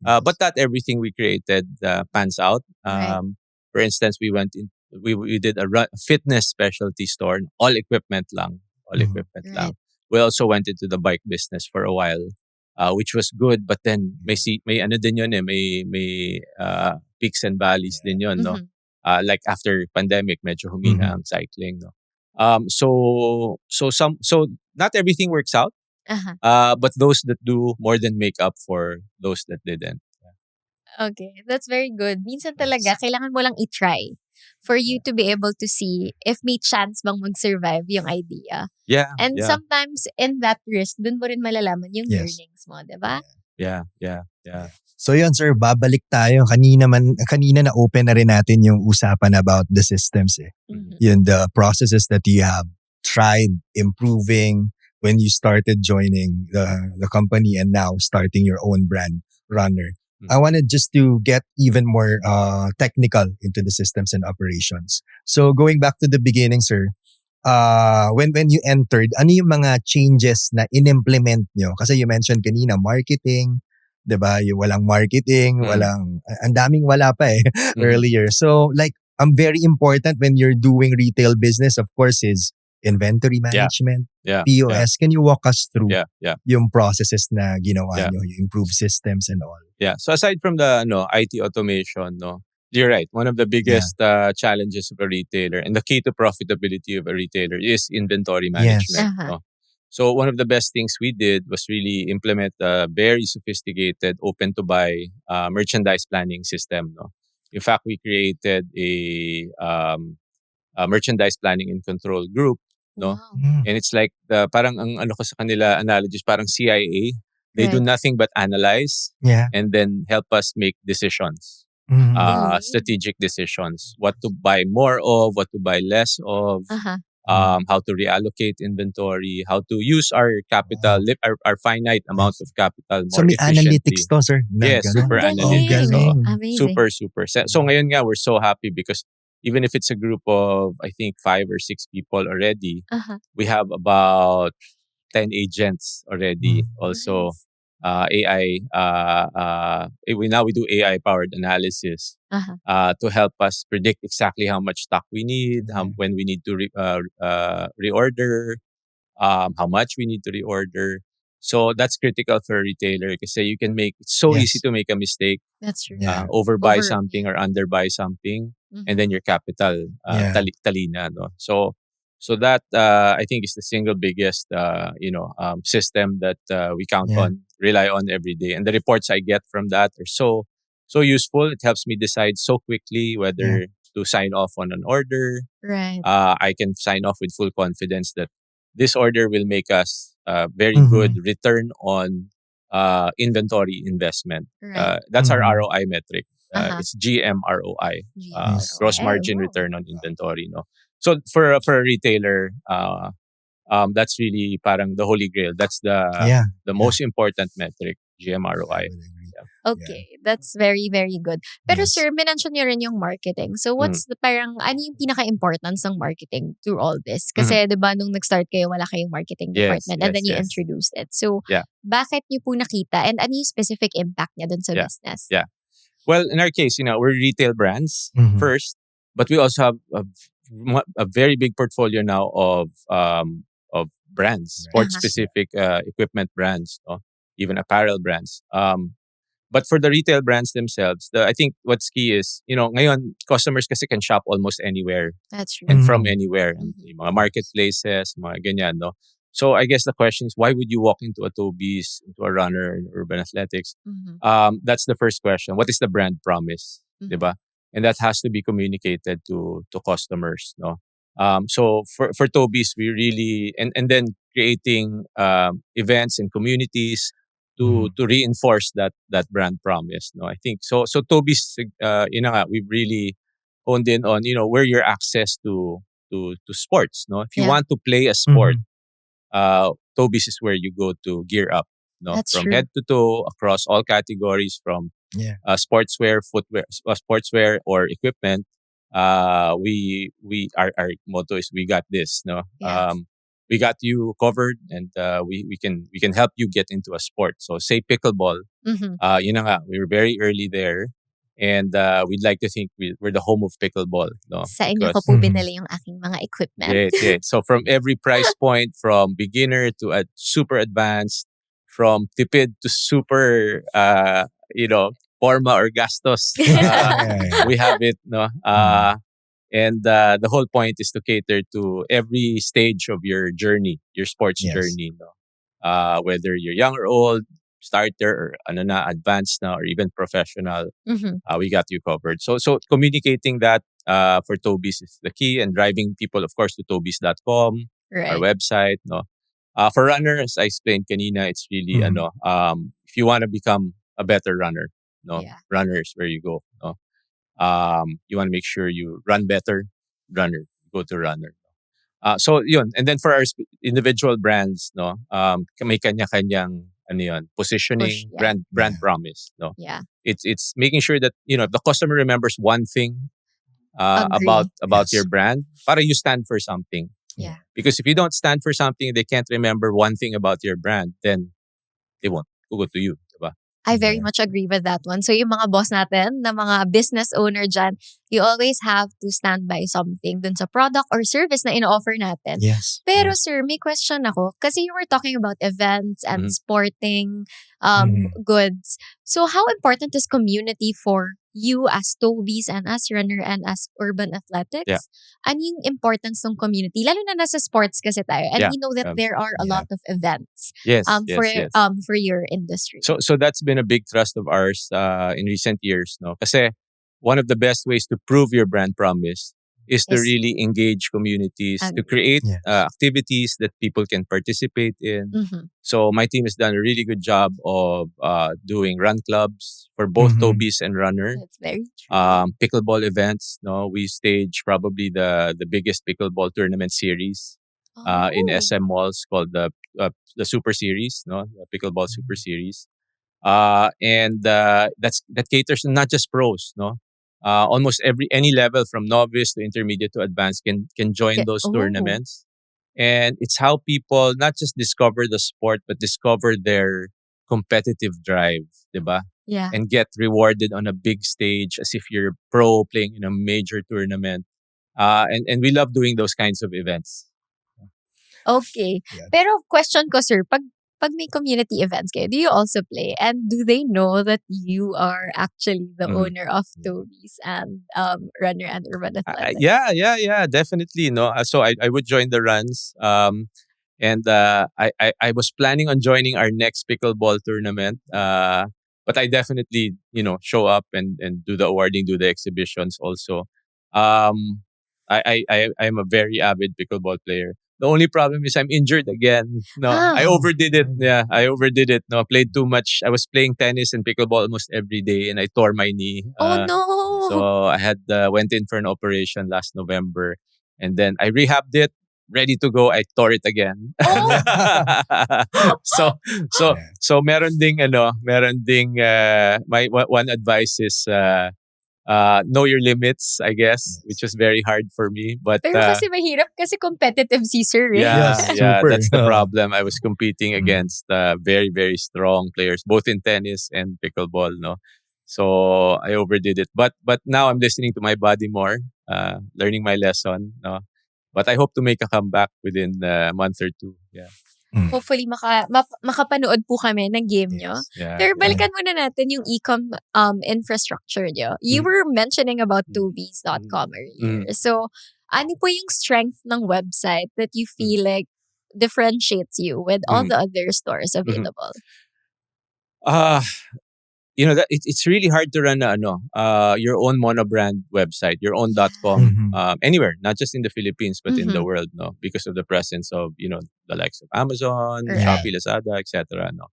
but not everything we created pans out. Right. For instance, we did a fitness specialty store, all equipment lang. Right. We also went into the bike business for a while, which was good, but then may ano din yun may peaks and valleys din yun, no? Like after pandemic, medyo humina ang cycling, no? So not everything works out. But those that do more than make up for those that didn't. Okay, that's very good. Minsan talaga, kailangan mo lang i-try for you to be able to see if may chance bang mag-survive yung idea. Yeah. And sometimes in that risk, dun mo rin malalaman yung learnings mo, di ba? Yeah. So yun, sir, babalik tayo. Kanina na open na rin natin yung usapan about the systems. Yun, the processes that you have tried improving when you started joining the company and now starting your own brand, Runner. I wanted just to get even more technical into the systems and operations. So going back to the beginning, sir, when you entered, ano yung mga changes na in-implement nyo? Kasi you mentioned kanina, marketing, diba? Yung walang marketing, ang daming wala pa earlier. So like, very important when you're doing retail business, of course, is inventory management, POS. Can you walk us through yung processes na ginawa nyo, yung improved systems and all? Yeah. So aside from the IT automation, you're right. One of the biggest challenges of a retailer and the key to profitability of a retailer is inventory management. No? So one of the best things we did was really implement a very sophisticated open to buy merchandise planning system. No? In fact, we created a merchandise planning and control group. No? Wow. And it's like parang ang ano ko sa kanila analogies, parang CIA. They do nothing but analyze and then help us make decisions. Strategic decisions. What to buy more of, what to buy less of, how to reallocate inventory, how to use our capital, our finite amount of capital more so may efficiently. analytics to, sir? Yes, super analytics. Amazing. Super. So ngayon nga, we're so happy because even if it's a group of, I think, 5 or 6 people already, we have about 10 agents already. Also, AI, we do AI-powered analysis to help us predict exactly how much stock we need, when we need to reorder, how much we need to reorder. So that's critical for a retailer kasi you can it's so easy to make a mistake. That's true. Overbuy something or underbuy something, and then your capital talina. No? So that I think is the single biggest system that we count on, rely on every day. And the reports I get from that are so useful. It helps me decide so quickly whether to sign off on an order. Right. I can sign off with full confidence that this order will make us very good return on inventory investment. Right. That's our ROI metric. It's GMROI, gross margin return on inventory. No, so for a retailer, that's really parang the holy grail. That's the most important metric, GMROI. Okay, that's very, very good. Pero sir, mention niyo rin yung marketing. So what's ano yung pinaka-importance ng marketing through all this? Kasi diba nung nag-start kayo, wala kayong marketing department and then you introduced it. So bakit niyo po nakita and ano yung specific impact niya dun sa business? Yeah. Well, in our case, we're retail brands first, but we also have a very big portfolio now of brands, sport-specific equipment brands, even apparel brands. But for the retail brands themselves, I think what's key is, ngayon, customers kasi can shop almost anywhere. That's true. And from anywhere. Yung mga marketplaces, mga ganyan, no? So I guess the question is, why would you walk into a Toby's, into a Runner, in Urban Athletics? That's the first question. What is the brand promise? Diba? And that has to be communicated to customers, no? So for Toby's, we really and then creating events and communities to reinforce that brand promise. No, I think so. So Toby's, we've really honed in on where your access to sports. No, if you want to play a sport, Toby's is where you go to gear up. No, That's from true. head to toe across all categories, from sportswear, footwear, sportswear or equipment. Our motto is we got this. No, Yes. we got you covered, and we can help you get into a sport. So say pickleball. We were very early there, and we'd like to think we're the home of pickleball. No, Sa inyo ko because po binili yung aking mga equipment. yeah. So from every price point, from beginner to a super advanced, from tipid to super, forma or gastos, we have it. No, and the whole point is to cater to every stage of your journey, your sports journey. No, whether you're young or old, starter or advanced now, or even professional, we got you covered. So communicating that for Toby's is the key, and driving people, of course, to Toby's.com, Right. our website. No, for runners, I explained kanina, it's really if you want to become a better runner, runners where you go. No, you want to make sure you run better. Runner, go to runner. So yun, and then for our individual brands, no, may kanya-kanyang positioning, brand promise. No, Yeah. it's making sure that if the customer remembers one thing about your brand, para you stand for something. Yeah. Because if you don't stand for something, they can't remember one thing about your brand, then they won't go to you, diba? I very much agree with that one. So yung mga boss natin, na mga business owner dyan, you always have to stand by something dun sa product or service na ino-offer natin. Yes. Pero sir, may question ako. Kasi you were talking about events and sporting goods. So how important is community for you as Toby's and as runner and as urban athletics? Yeah. Ano yung importance ng community? Lalo na nasa sports kasi tayo. And Yeah. we know that there are a lot of events Yes, for for your industry. So that's been a big thrust of ours in recent years, no? Kasi one of the best ways to prove your brand promise is to really engage communities, to create activities that people can participate in. So my team has done a really good job of doing run clubs for both Toby's and Runner. That's very true. Pickleball events. No, we stage probably the biggest pickleball tournament series in SM malls called the Super Series. No, the Pickleball Super Series. And that caters to not just pros. No. Almost any level from novice to intermediate to advanced can join those tournaments. And it's how people not just discover the sport, but discover their competitive drive, diba? Yeah. And get rewarded on a big stage as if you're pro playing in a major tournament. And we love doing those kinds of events. Okay. Yeah. Pero question ko, sir, pag may community events kayo, do you also play? And do they know that you are actually the owner of Toby's and Runner and Urban Athletics? Yeah, definitely. No, so I would join the runs. And I was planning on joining our next pickleball tournament. But I definitely, show up and do the awarding, do the exhibitions also. I'm a very avid pickleball player. The only problem is I'm injured again. No, I overdid it. Yeah, I overdid it. No, I played too much. I was playing tennis and pickleball almost every day, and I tore my knee. Oh no! So I had went in for an operation last November, and then I rehabbed it, ready to go. I tore it again. So meron ding my one advice is know your limits, I guess, which was very hard for me. But Pero kasi mahirap kasi competitive si sir. Eh. yeah, super. that's the problem. I was competing against very, very strong players, both in tennis and pickleball. No, so I overdid it. But now I'm listening to my body more, learning my lesson. No, but I hope to make a comeback within a month or two. Yeah. Hopefully makapanood po kami ng game nyo. Yeah, Pero balikan muna natin yung e-com infrastructure nyo. You were mentioning about Toby's.com earlier. So, ano po yung strength ng website that you feel like differentiates you with all the other stores available? that it's really hard to run your own monobrand website, your own .com, anywhere, not just in the Philippines but in the world, no, because of the presence of the likes of Amazon, Shopee, Lazada, etc. No,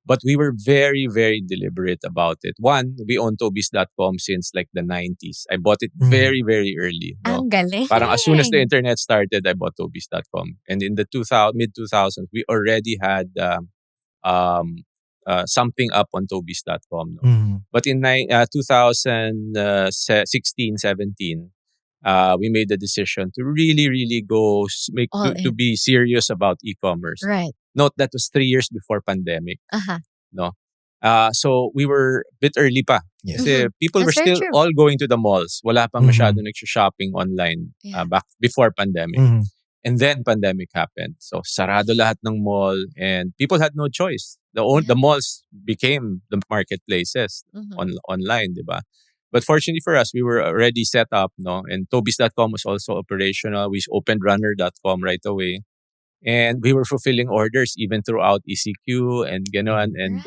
but we were very, very deliberate about it. One, we own Tobis.com since like the 90s. I bought it very, very early. No? Ang galing. Parang as soon as the internet started, I bought Tobis.com, and in the mid 2000s, we already had something up on Tobis.com. No? But in 2016, 17, we made the decision to really, really go to be serious about e-commerce. Right. Note that was 3 years before pandemic. No, so we were a bit early pa. Yes. Kasi people That's were very still true. all going to the malls. Wala pang masyado nagsho-shopping online back before pandemic. And then pandemic happened. So sarado lahat ng mall and people had no choice. The malls became the marketplaces online, di ba? But fortunately for us, we were already set up, no? And Tobis.com was also operational. We opened Runner.com right away. And we were fulfilling orders even throughout ECQ and ganon. And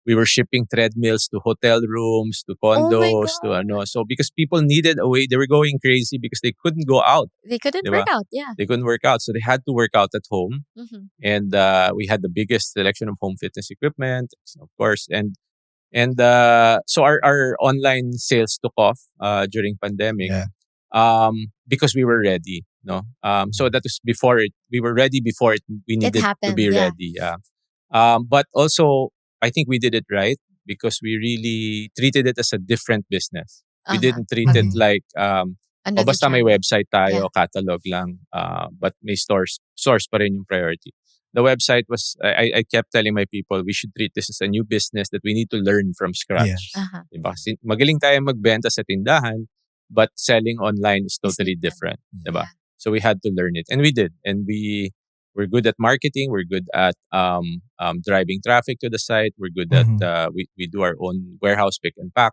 we were shipping treadmills to hotel rooms, to condos, to So because people needed a way, they were going crazy because they couldn't go out. They couldn't Diba? work out, yeah. They couldn't work out. So they had to work out at home. And we had the biggest selection of home fitness equipment, of course. And so our online sales took off during pandemic because we were ready. No, so that was before it. We were ready before it. We needed to be ready. Yeah. But also, I think we did it right because we really treated it as a different business. We didn't treat it like basta may website tayo, catalog lang. But may stores pa rin yung priority. The website was. I kept telling my people we should treat this as a new business that we need to learn from scratch. Diba? Magaling tayo magbenta sa tindahan, but selling online is totally different. Diba? So we had to learn it, and we did. And we're good at marketing. We're good at driving traffic to the site. We're good at we do our own warehouse pick and pack.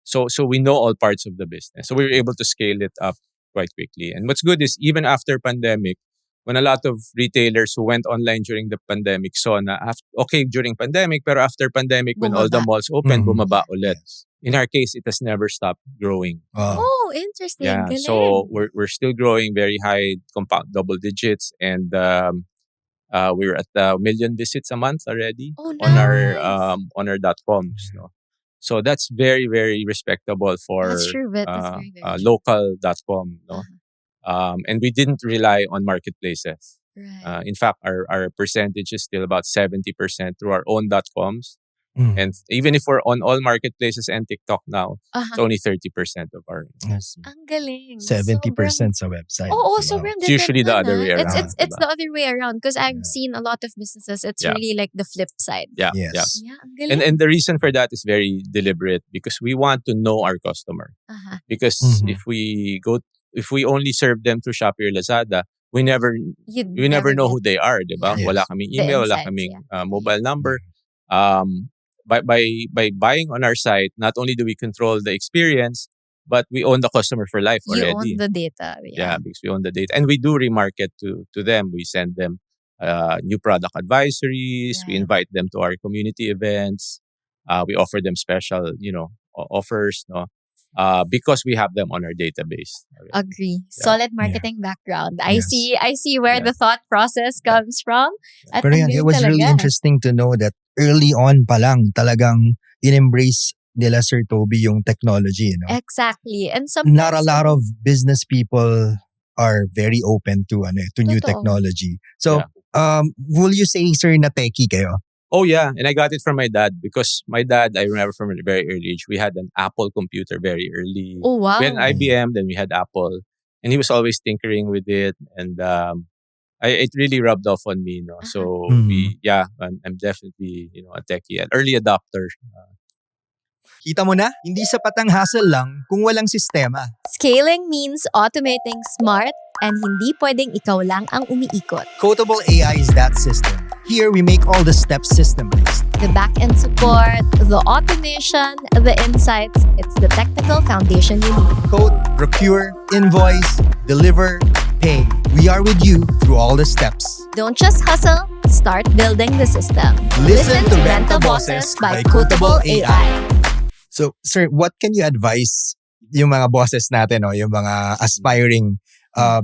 So we know all parts of the business. So we were able to scale it up quite quickly. And what's good is even after pandemic, when a lot of retailers who went online during the pandemic saw na during pandemic, pero after pandemic when all the malls opened, bumaba ulit. In our case, it has never stopped growing. Oh, interesting. Yeah, Galing. so we're still growing very high, compound double digits, and we're at 1 million visits a month already on our .coms. No? So that's very, very respectable for That's true, but that's very, very true. local .com. No? And we didn't rely on marketplaces. Right. In fact, our percentage is still about 70% through our own .coms. And even if we're on all marketplaces and TikTok now, it's only 30% of our. Ang galing. 70% sa website. Oo, Wow. sobrang It's usually the different other na. way around. It's the other way around because I've seen a lot of businesses. It's really like the flip side. Yeah, Yes. yeah. Yeah, ang galing. And the reason for that is very deliberate because we want to know our customer. Because if we only serve them through Shopee or Lazada, we never know who they are, diba? Yes. Wala kaming email, wala insights, kaming mobile number. By buying on our site, not only do we control the experience, but we own the customer for life You already. own the data. Yeah, because we own the data. And we do remarket to them. We send them new product advisories. We Right. invite them to our community events. We offer them special, offers, no? Because we have them on our database. Agree. Solid marketing background. I see where the thought process comes from. At Pero yan, ang it was galing really talaga. interesting to know that early on pa lang talagang in-embrace nila Sir Toby yung technology. You know? Exactly. And sometimes Not a lot of business people are very open to new Totoo. technology. So, will you say, sir, na techie kayo? Oh yeah, and I got it from my dad because my dad, I remember from a very early age, we had an Apple computer very early. Oh wow. We had an IBM, then we had Apple, and he was always tinkering with it, and it really rubbed off on me. So I'm definitely a techie, an early adopter. Kita mo na, hindi sapat ang hassle lang kung walang sistema. Scaling means automating smart and hindi pwedeng ikaw lang ang umiikot. Quotable AI is that system. Here, we make all the steps system-based. The back-end support, the automation, the insights, it's the technical foundation you need. Quote, procure, invoice, deliver, pay. We are with you through all the steps. Don't just hustle, start building the system. Listen to Benta Bosses by Quotable AI. So, sir, what can you advise yung mga bosses natin, yung mga aspiring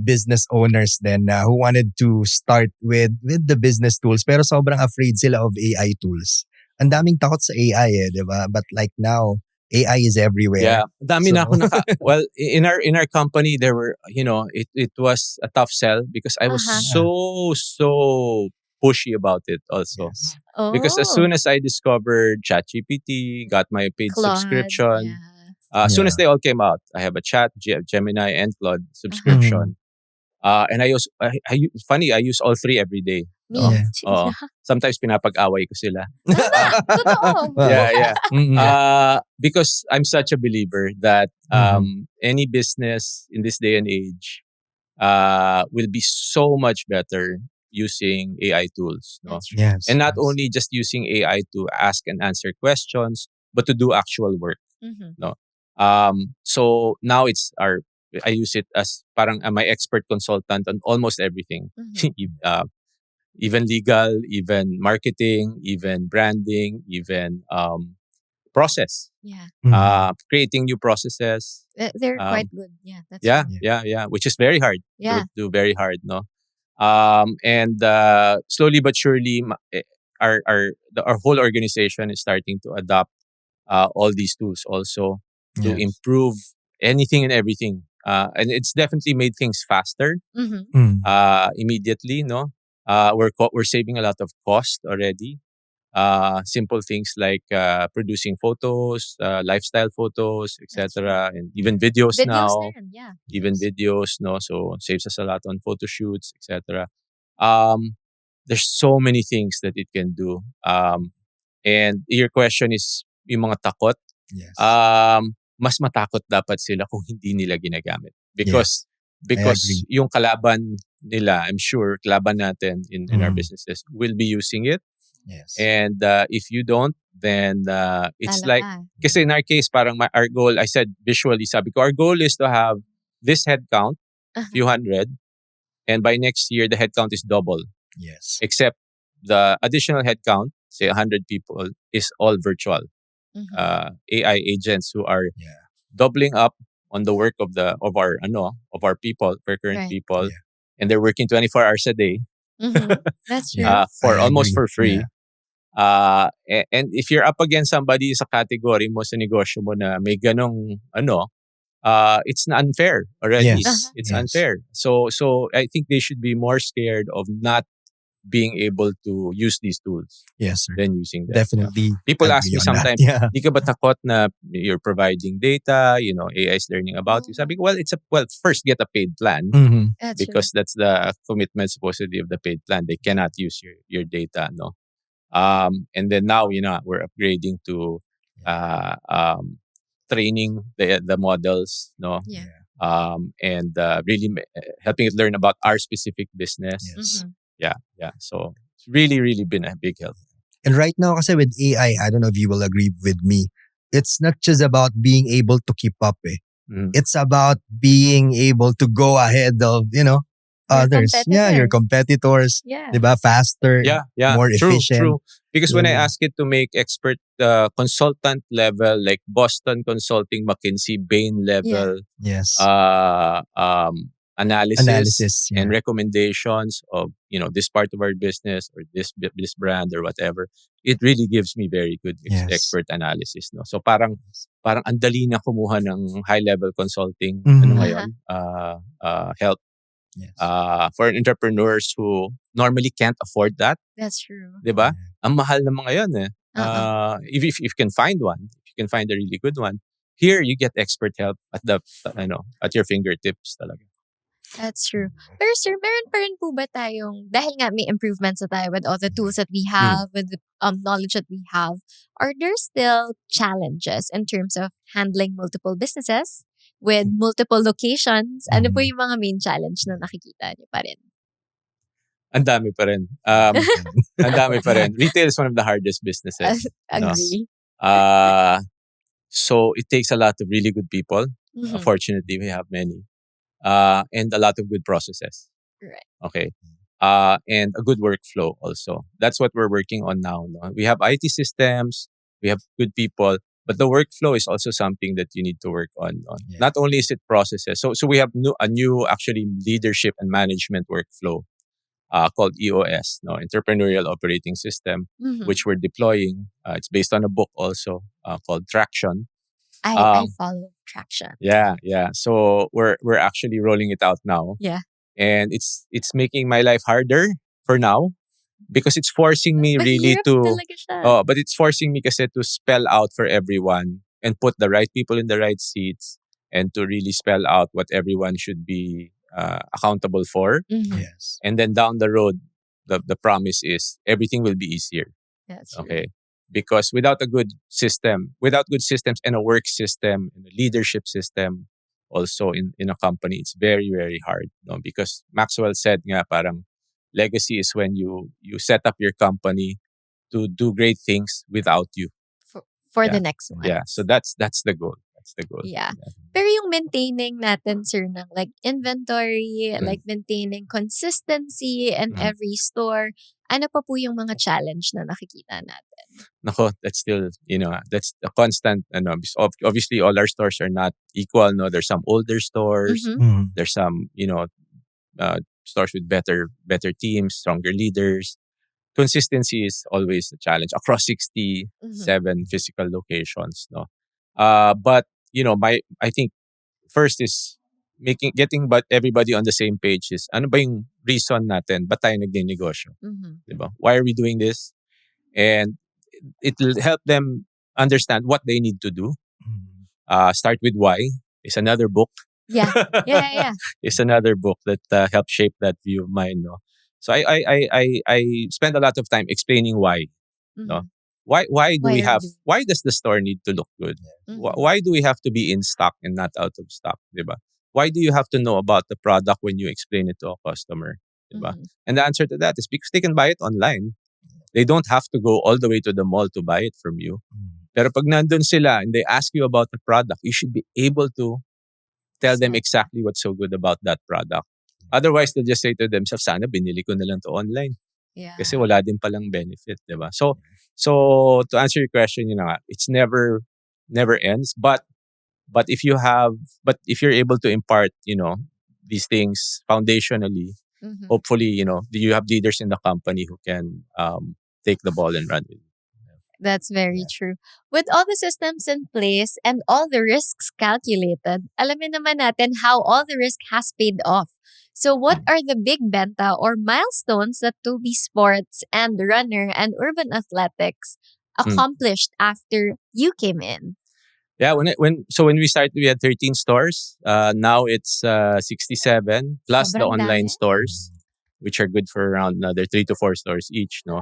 business owners then who wanted to start with the business tools pero sobrang afraid sila of AI tools? Ang daming takot sa AI di ba? But like now, AI is everywhere. Yeah, dami na ako well, in our company there were, it was a tough sell because I was so pushy about it also. Yes. Because as soon as I discovered ChatGPT, got my paid Claude, subscription, as soon as they all came out, I have a Chat, Gemini, and Claude subscription. And I use all three every day. Me. Sometimes pinapag-away ko sila. Totoo. Yeah. Because I'm such a believer that any business in this day and age will be so much better using AI tools. No? Yes. And not only just using AI to ask and answer questions, but to do actual work. No. So now I use it as parang my expert consultant on almost everything. Even legal, even marketing, even branding, even process. Yeah. Creating new processes. They're quite good. Yeah. That's Yeah. Which is very hard. Yeah. Do very hard, no? And slowly but surely, our whole organization is starting to adopt all these tools also to improve anything and everything. And it's definitely made things faster. Immediately, no? We're saving a lot of cost already. Simple things like producing photos, lifestyle photos, etc., and even videos now. Even videos, no? So saves us a lot on photo shoots, etc. There's so many things that it can do. And your question is yung mga takot. Yes. Mas matakot dapat sila kung hindi nila ginagamit. Because yung kalaban nila, I'm sure, kalaban natin in our businesses will be using it. Yes. And if you don't, then it's like, kasi in our case, parang our goal, I said visually, sabi ko, our goal is to have this headcount, few hundred, and by next year, the headcount is double. Yes. Except the additional headcount, say 100 people, is all virtual. AI agents who are doubling up on the work of our people, our current people, and they're working 24 hours a day. That's true. For almost for free. And if you're up against somebody sa category mo sa negosyo mo na may ganong it's unfair already. Yes. It's unfair. So I think they should be more scared of not being able to use these tools than using them. Definitely. People ask me sometimes, di ka ba takot na you're providing data, AI is learning about you? Sabi ko, first get a paid plan because that's the commitment supposedly of the paid plan. They cannot use your data, no? And then now, we're upgrading to training the models, no? And really helping it learn about our specific business. Yes. Yeah. So it's really, really been a big help. And right now, kasi with AI, I don't know if you will agree with me, it's not just about being able to keep up. It's about being able to go ahead of, others. Your competitors. Diba? Faster, more efficient. True. Because when I ask it to make expert consultant level, like Boston Consulting, McKinsey, Bain level, analysis and recommendations of this part of our business or this brand or whatever, it really gives me very good expert analysis, no? So parang ang dali na kumuha ng high level consulting help for entrepreneurs who normally can't afford that. That's true. Diba? Ang mahal na mga yun if you can find one, if you can find a really good one, here you get expert help at at your fingertips talaga. That's true. Pero sir, meron pa rin po ba tayong, dahil nga may improvements na tayo with all the tools that we have, with the knowledge that we have, are there still challenges in terms of handling multiple businesses with multiple locations? Ano po yung mga main challenge na nakikita niyo pa rin? Ang dami pa rin. Ang dami pa rin. Retail is one of the hardest businesses. Agree. So it takes a lot of really good people. Fortunately, we have many. And a lot of good processes. Right. Okay. and a good workflow also. That's what we're working on now. No? We have IT systems, we have good people, but the workflow is also something that you need to work on. Yeah. Not only is it processes, so we have a new actually leadership and management workflow called EOS, no, Entrepreneurial Operating System, which we're deploying. It's based on a book also called Traction. I follow Traction. Yeah. So we're actually rolling it out now. Yeah. And it's making my life harder for now because it's forcing me really Mahirap to talaga siya. but it's forcing me kasi to spell out for everyone and put the right people in the right seats and to really spell out what everyone should be accountable for. Yes. And then down the road, the promise is everything will be easier. That's true. Okay. Because without good systems and a work system and a leadership system also in a company, it's very, very hard. No? Because Maxwell said nga parang legacy is when you set up your company to do great things without you. For Yeah. the next one. Yeah. So that's the goal. That's the goal. Yeah. Pero yung maintaining natin, sir, ng like inventory, Mm. like maintaining consistency in Mm. every store, ano pa po yung mga challenge na nakikita natin? Nako, that's still, that's a constant, because obviously all our stores are not equal, no? There's some older stores, Mhm. there's some, stores with better teams, stronger leaders. Consistency is always a challenge across 67 physical locations, no? But, I think first is getting but everybody on the same page is ano ba yung reason natin ba't tayo nagninegosyo? Diba? Why are we doing this? And it will help them understand what they need to do. Start with Why is another book. Yeah. It's another book that helps shape that view of mine. No? So I spend a lot of time explaining why. No? Why do we have? Why does the store need to look good? Why do we have to be in stock and not out of stock? Diba? Why do you have to know about the product when you explain it to a customer? Diba? And the answer to that is because they can buy it online. They don't have to go all the way to the mall to buy it from you. Pero pag nandun sila and they ask you about the product, you should be able to tell them exactly what's so good about that product. Otherwise, they'll just say to themselves, sana binili ko na lang to online. Yeah. Kasi wala din palang benefit, diba? So to answer your question, it's never ends. But if you're able to impart, these things foundationally, hopefully, you have leaders in the company who can take the ball and run with it. That's very true. With all the systems in place and all the risks calculated, alamin naman natin how all the risk has paid off. So what are the big benta or milestones that Tobii Sports and Runner and Urban Athletics accomplished after you came in? Yeah, when we started, we had 13 stores. Now it's 67 plus the Sobrang online dami. stores, which are good for around another 3 to 4 stores each. No,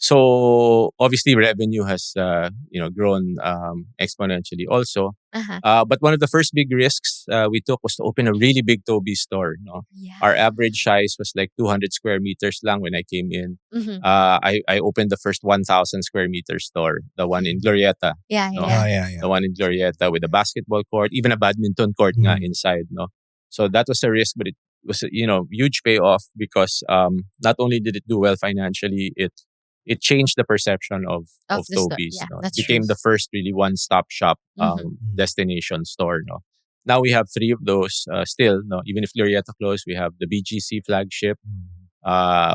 so obviously revenue has grown exponentially also. But one of the first big risks we took was to open a really big Tobii store. No, Yeah. our average size was like 200 square meters lang when I came in. Mhm. I opened the first 1,000 square meter store, the one in Glorieta. Yeah. No. Yeah. The one in Glorieta with a basketball court, even a badminton court nga inside, no? So that was a risk, but it was a huge payoff because not only did it do well financially, it changed the perception of Of the store. Tobii's. Yeah, No? that's It became true. the first really one-stop shop destination store. No? Now we have 3 of those still. No? Even if Glorieta closed, we have the BGC flagship.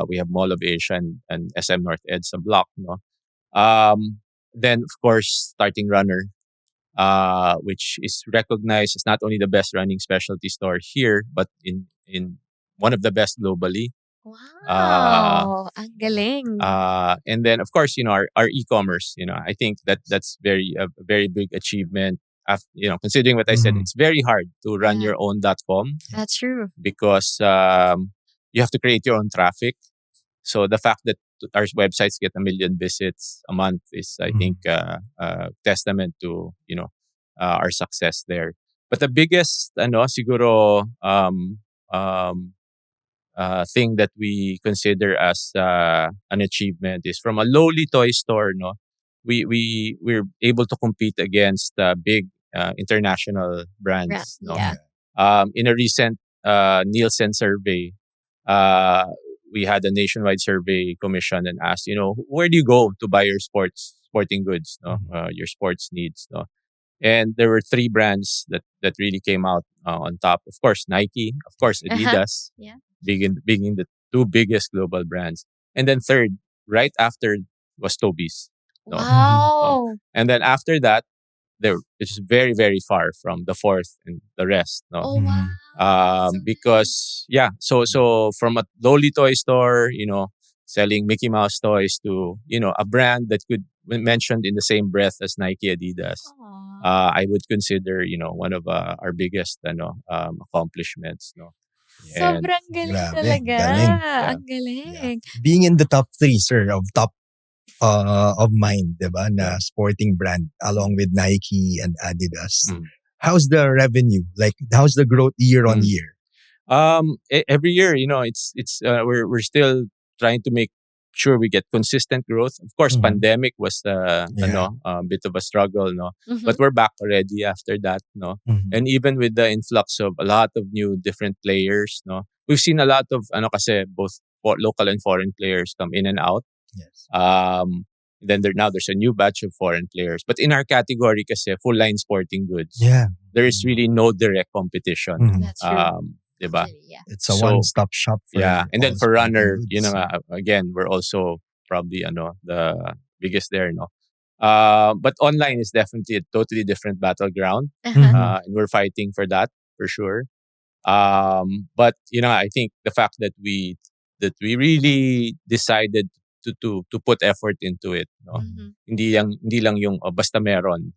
We have Mall of Asia and SM North EDSA block. No? Then, of course, starting Runner, which is recognized as not only the best running specialty store here, but in one of the best globally. Wow. Ang galing. And then, of course, our e-commerce. I think that's a very big achievement. Considering what I said, it's very hard to run Yeah. your own .com That's true. because you have to create your own traffic. So the fact that our websites get 1 million visits a month is, I think, a testament to our success there. But the biggest, siguro, thing that we consider as an achievement is from a lowly toy store. No, we're able to compete against big international brands. No? Yeah. In a recent Nielsen survey, we had a nationwide survey commission and asked, where do you go to buy your sporting goods, your sports needs, and there were three brands that really came out on top. Of course, Nike, of course, Adidas, Yeah. being the two biggest global brands, and then third, right after, was Toby's. No? Wow. And then after that, it's very, very far from the fourth and the rest. No? Oh, wow. So Because so from a lowly toy store, selling Mickey Mouse toys to a brand that could be mentioned in the same breath as Nike, Adidas. Aw. I would consider one of our biggest accomplishments. No, and Sobrang galing Grabe, talaga. galing. Ang galing. Being in the top 3, sir, of top of mind, diba, na sporting brand along with Nike and Adidas. Mm. How's the revenue? Like, how's the growth year on year? Every year, it's we're still trying to make sure we get consistent growth. Of course, Mhm. pandemic was a bit of a struggle, but we're back already after that, Mhm. And even with the influx of a lot of new different players, we've seen a lot of kasi both local and foreign players come in and out. Yes. Then there's a new batch of foreign players. But in our category kasi, full line sporting goods, Yeah. there is really no direct competition. Mhm. That's true. Diba? Actually, yeah. It's a So, one-stop shop for And then all for sporting Runner, goods. again, we're also probably the biggest there, but online is definitely a totally different battleground. Mhm. And we're fighting for that for sure. But I think the fact that we really decided to put effort into it, Mhm. hindi lang yung basta meron,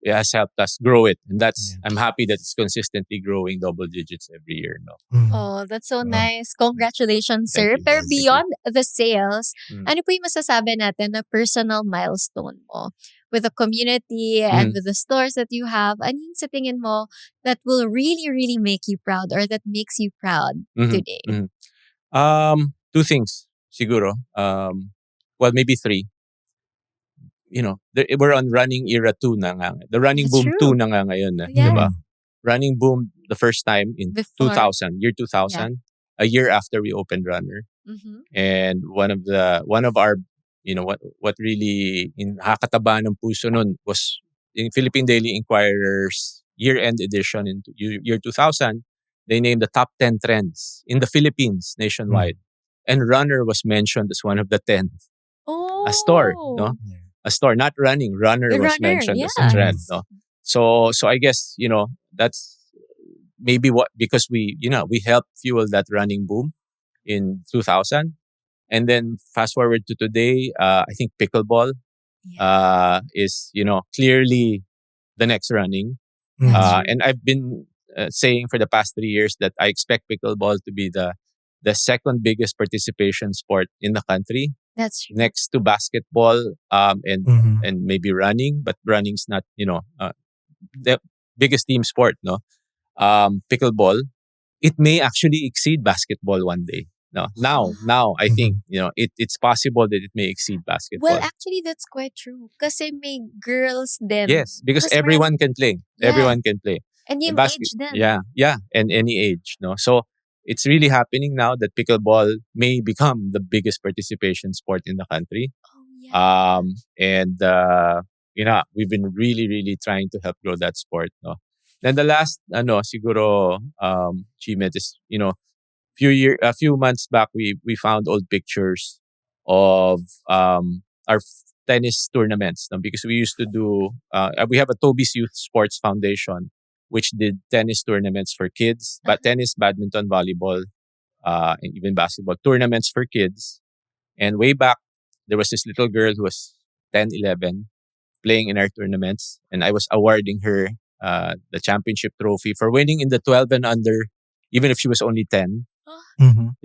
it has helped us grow it, and I'm happy that it's consistently growing double digits every year. Mhm. Oh, that's so Wow. nice. Congratulations, sir. Thank you. Pero Thank you. beyond the sales, Mm. ano po yung masasabi natin na personal milestone mo with the community and with the stores that you have? Ano yung sa tingin mo that will really, really make you proud or that makes you proud Mhm. today? Mhm. Two things siguro. Well, maybe three. We're on running era 2 na nga. The running That's boom true. 2 na nga ngayon. Yeah. Diba? Running boom the first time in Before. 2000, 2000, a year after we opened Runner. Mhm. And one of our, what really nakakataba ng puso nun was in Philippine Daily Inquirer's year-end edition in year 2000. They named the top 10 trends in the Philippines nationwide. And Runner was mentioned as one of the 10. Oh. A store, no? A store, not running. Runner was Runner, mentioned as a yeah. trend, no? So I guess, that's maybe because we helped fuel that running boom in 2000. And then fast forward to today, I think pickleball is, clearly the next running. Mhm. And I've been saying for the past 3 years that I expect pickleball to be the second biggest participation sport in the country, That's true. next to basketball and Mhm. and maybe running. But running's not the biggest team sport. No, pickleball, it may actually exceed basketball one day. No, now I think it's possible that it may exceed basketball. Well, actually, that's quite true. Kasi may girls din. Yes, because Mas everyone can play. Yeah. Everyone can play. And yung Basket- age din. Yeah, and any age, no. So it's really happening now that pickleball may become the biggest participation sport in the country. Oh, yeah. And we've been really, really trying to help grow that sport, no. Then the last, siguro achievement is, a few months back we found old pictures of our tennis tournaments, no? Because we used to do we have a Toby's Youth Sports Foundation which did tennis tournaments for kids, but tennis, badminton, volleyball, and even basketball tournaments for kids. And way back there was this little girl who was 10, 11 playing in our tournaments, and I was awarding her the championship trophy for winning in the 12 and under, even if she was only 10. Mhm.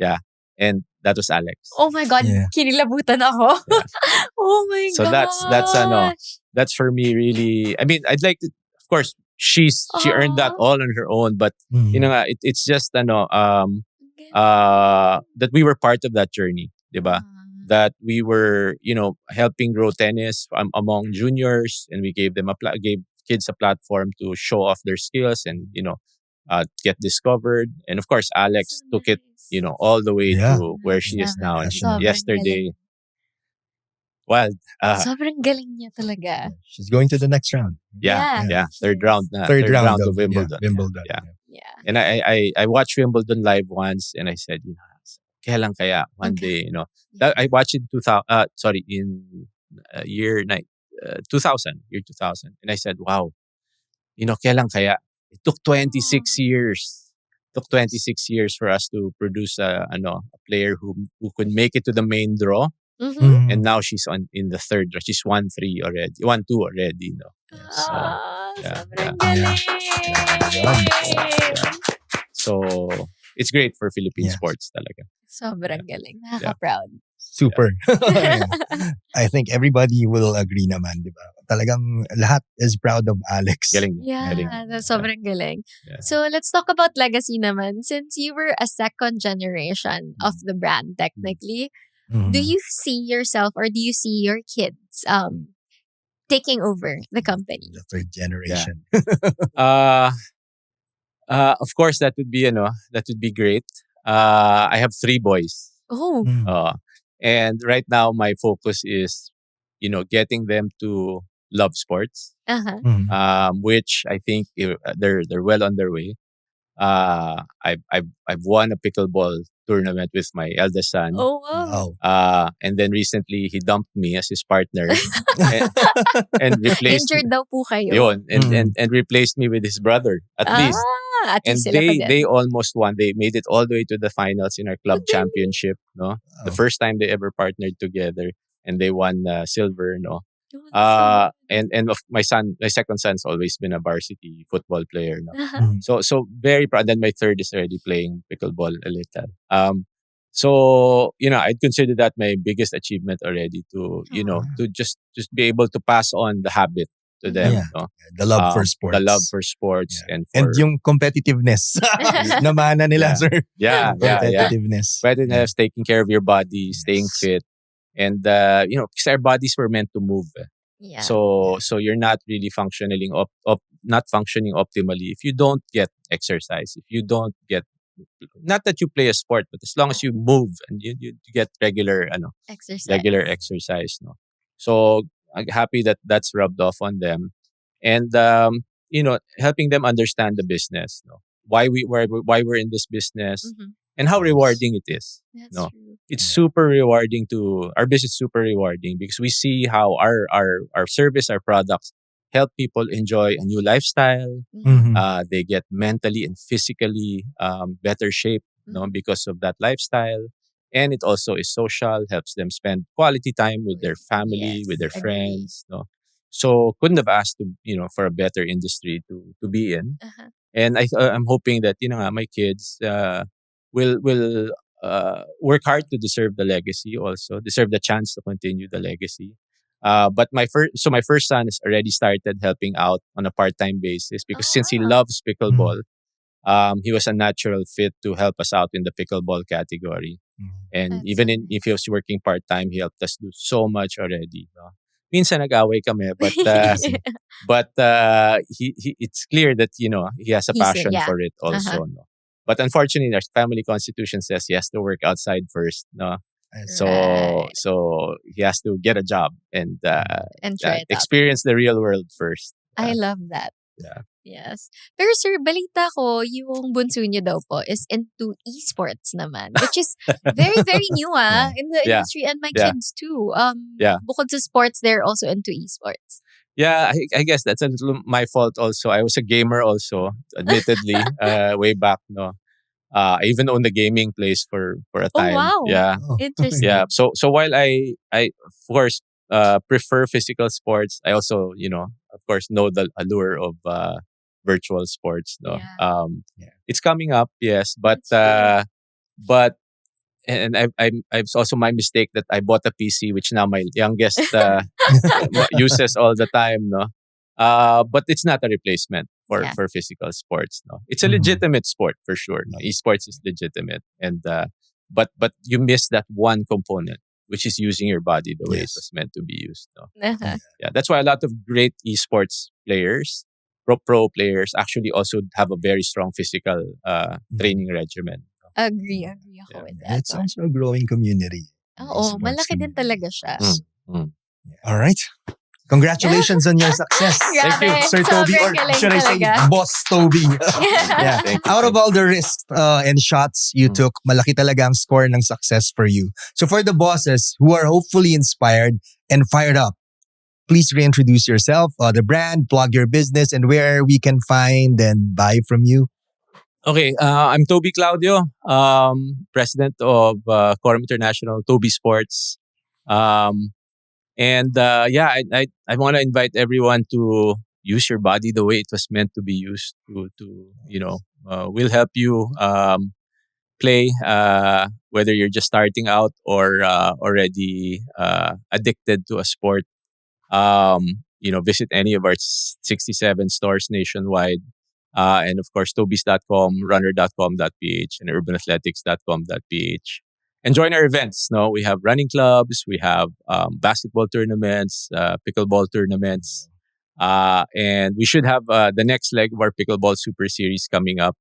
And that was Alex. Oh my God, Yeah. kinilabutan ako. Yeah. Oh my So gosh. that's for me really. I mean, I'd like to, of course, she earned that all on her own, but Mhm. it's just that we were part of that journey, diba? That we were, helping grow tennis among juniors, and we gave them gave kids a platform to show off their skills and get discovered. And of course, Alex So took it, nice. all the way Yeah. to where she is now. And Sobrang yesterday, well, Sobrang galing niya talaga. She's going to the next round. yeah, third round na. Third round of of Wimbledon. Wimbledon. Yeah. Yeah. And I watched Wimbledon live once, and I said, kailan kaya one day, I watched it in year 2000, and I said, wow, kailan kaya? It took 26 years. Took 26 years for us to produce a player who could make it to the main draw, Mhm. and now she's in the third draw. She's 1-3 already, 1-2 already. Sobrang yeah. galing. So it's great for Philippine Yes. sports talaga. Sobrang galing. Nakaka-proud. Super. I think everybody will agree naman, di ba? Talagang lahat is proud of Alex. Galing. Yeah, Galing. that's sobrang galing. Yeah. So let's talk about legacy naman. Since you were a second generation of the brand, technically, Mhm. do you see yourself or do you see your kids taking over the company? The third generation. Of course, that would be great. I have 3 boys. Oh, Mm. And right now my focus is, getting them to love sports, uh-huh. Mm. which I think they're well on their way. I've won a pickleball tournament with my eldest son. Oh, wow. Wow. And then recently he dumped me as his partner and replaced Injured daw po kayo. yun, Mm. and replaced me with his brother at least. At And least sila pa din. they almost won. They made it all the way to the finals in our club Galing. championship. No, the Wow. first time they ever partnered together, and they won silver. No, Oh, and of my second son's always been a varsity football player. No, uh-huh. so very proud. Then my third is already playing pickleball a little. So I'd consider that my biggest achievement already to just be able to pass on the habit to them. Yeah. No? The love for sports. The love for sports Yeah. and for yung competitiveness. Namana nila, Yeah. sir. yeah. Competitiveness. Readiness, taking care of your body, staying Yes. fit, and because our bodies were meant to move. Yeah. So you're not really not functioning optimally if you don't get exercise. If you don't get, not that you play a sport, but as long as you move and you get regular exercise. No, so I'm happy that that's rubbed off on them, and helping them understand the business. No, why we're in this business, Mhm. and how rewarding it is. That's No. true. It's super rewarding our business is super rewarding because we see how our service, our products help people enjoy a new lifestyle. Mhm. They get mentally and physically better shape, because of that lifestyle. And it also is social, helps them spend quality time with their family, Yes, with their agree. friends. No, so couldn't have asked for a better industry to be in. Uh-huh. And I'm hoping that my kids will work hard to deserve the legacy, also deserve the chance to continue the legacy. But my first son has already started helping out on a part-time basis because since he wow. loves pickleball, he was a natural fit to help us out in the pickleball category. And That's even so if he was working part-time, he helped us do so much already. No? Minsan nag-away kami, but he it's clear that he has a He's passion yeah. for it also. Uh-huh. No? But unfortunately, our family constitution says he has to work outside first. No, so Right. so he has to get a job and And try it out. experience the real world first. I love that. Yeah. Yes. Pero sir, balita ko, yung bunso niyo daw po is into esports naman. Which is very, very new in the Yeah. industry. And my Yeah. kids too. Yeah. Bukod sa sports, they're also into esports. Yeah, I guess that's a little my fault also. I was a gamer also, admittedly, way back. No, I even owned a gaming place for a Oh, time. wow. Yeah, Oh. Interesting. yeah. So while I of course prefer physical sports, I also of course know the allure of virtual sports. No, Yeah. it's coming up, yes, but That's but. And it's also my mistake that I bought a PC, which now my youngest uses all the time. No, but it's not a replacement for physical sports. No, it's a legitimate sport for sure. No, esports is legitimate, and but you miss that one component, which is using your body the way it was meant to be used. No, Uh-huh. yeah, that's why a lot of great esports players pro players actually also have a very strong physical training regimen. Agree ako with that. It's also a growing community. Oo, malaki din talaga siya. All right. Congratulations on your success. Grabe, Sir Toby, or sobrang galing should I say talaga. Boss Toby? Yeah. Thank you. Out of all the risks and shots you took, malaki talaga ang score ng success for you. So for the bosses who are hopefully inspired and fired up, please reintroduce yourself, the brand, plug your business, and where we can find and buy from you. Okay, I'm Toby Claudio, president of Quorum International, Toby Sports. I want to invite everyone to use your body the way it was meant to be used. Will help you play, whether you're just starting out or already addicted to a sport. Visit any of our 67 stores nationwide. And of course, tobys.com, runner.com.ph, and urbanathletics.com.ph. And join our events. No, we have running clubs, we have basketball tournaments, pickleball tournaments, and we should have the next leg of our pickleball super series coming up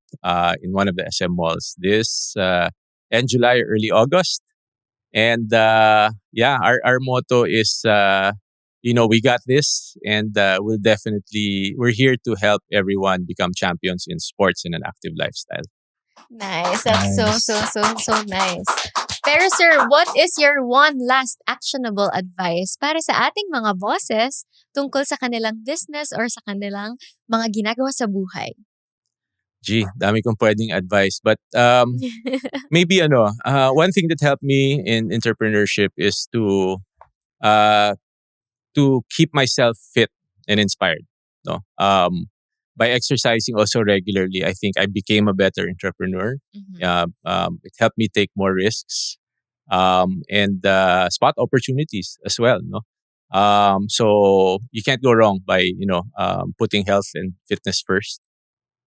in one of the SM malls this end July, early August. And our motto is, we got this, and we're here to help everyone become champions in sports and an active lifestyle. Nice. That's so nice. Pero sir, what is your one last actionable advice para sa ating mga bosses tungkol sa kanilang business or sa kanilang mga ginagawa sa buhay? Gee, dami kong pwedeng advice. But maybe one thing that helped me in entrepreneurship is to keep myself fit and inspired. No, by exercising also regularly, I think I became a better entrepreneur. It helped me take more risks and spot opportunities as well. No, so you can't go wrong by putting health and fitness first.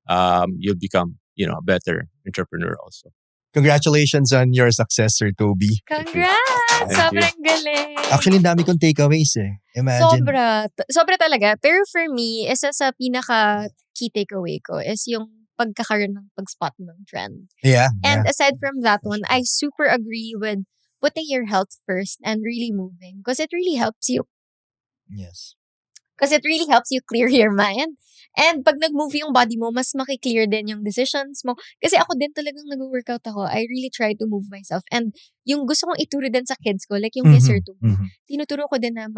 You'll become a better entrepreneur also. Congratulations on your success, Sir Toby. Congrats! Sobrang galing. Actually, dami kong takeaways Imagine. Sobra talaga. Pero for me, isa sa pinaka key takeaway ko is yung pagkakaroon ng pag-spot ng trend. Yeah. And aside from that one, I super agree with putting your health first and really moving because it really helps you. Yes. Because it really helps you clear your mind. And pag nag-move yung body mo, mas makiklear din yung decisions mo. Kasi ako din talagang nag-workout ako. I really try to move myself. And yung gusto kong ituro din sa kids ko, like yung Sir Toby, tinuturo ko din na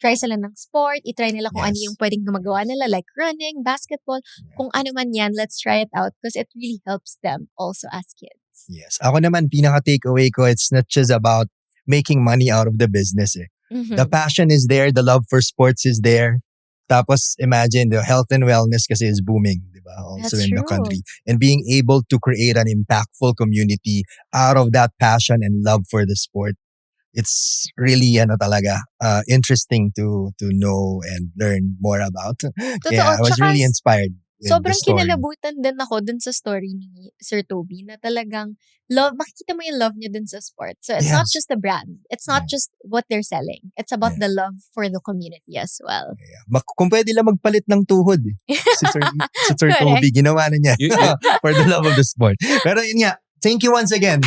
try sila ng sport, itry nila kung ano yung pwedeng magawa nila, like running, basketball, kung ano man yan, let's try it out because it really helps them also as kids. Yes. Ako naman, pinaka-takeaway ko, it's not just about making money out of the business. The passion is there, the love for sports is there. Tapos imagine the health and wellness kasi is booming, diba? Also That's in the true. country. And being able to create an impactful community out of that passion and love for the sport. It's really interesting to know and learn more about. Totoo. Yeah, I was Tsaka really inspired. with sobrang the story. kinalabutan din ako dun sa story ni Sir Toby na talagang makikita mo yung love niya dun sa sport. So it's not just the brand. It's not just what they're selling. It's about the love for the community as well. Yeah. Kung pwede lang magpalit ng tuhod. Si Sir Toby, ginawa na niya for the love of the sport. Pero yun nga, thank you once again,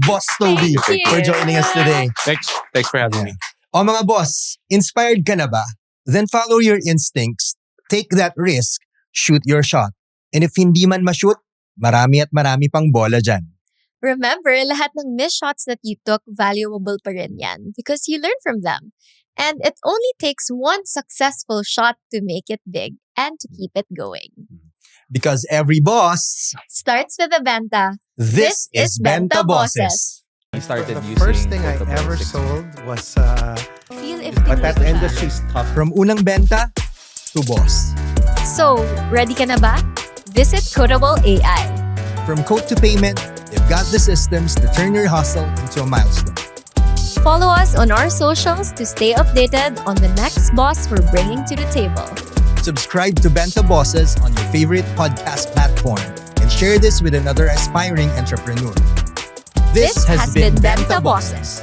Boss Toby, Thank you. for joining us today. Thanks for having me. O mga boss, inspired ka na ba? Then follow your instincts, take that risk, shoot your shot. And if hindi man ma-shoot, marami at marami pang bola dyan. Remember, lahat ng missed shots that you took, valuable pa rin yan because you learn from them. And it only takes one successful shot to make it big and to keep it going. Because every boss Starts with a benta. This is Benta Bosses. I started The using first thing I Photoboy ever 6. sold was Feel if But that tinulog ka. industry's tough. From unang benta to boss. So, ready ka na ba? Visit Codable AI. From code to payment, they've got the systems to turn your hustle into a milestone. Follow us on our socials to stay updated on the next boss we're bringing to the table. Subscribe to Benta Bosses on your favorite podcast platform and share this with another aspiring entrepreneur. This has been Benta Bosses.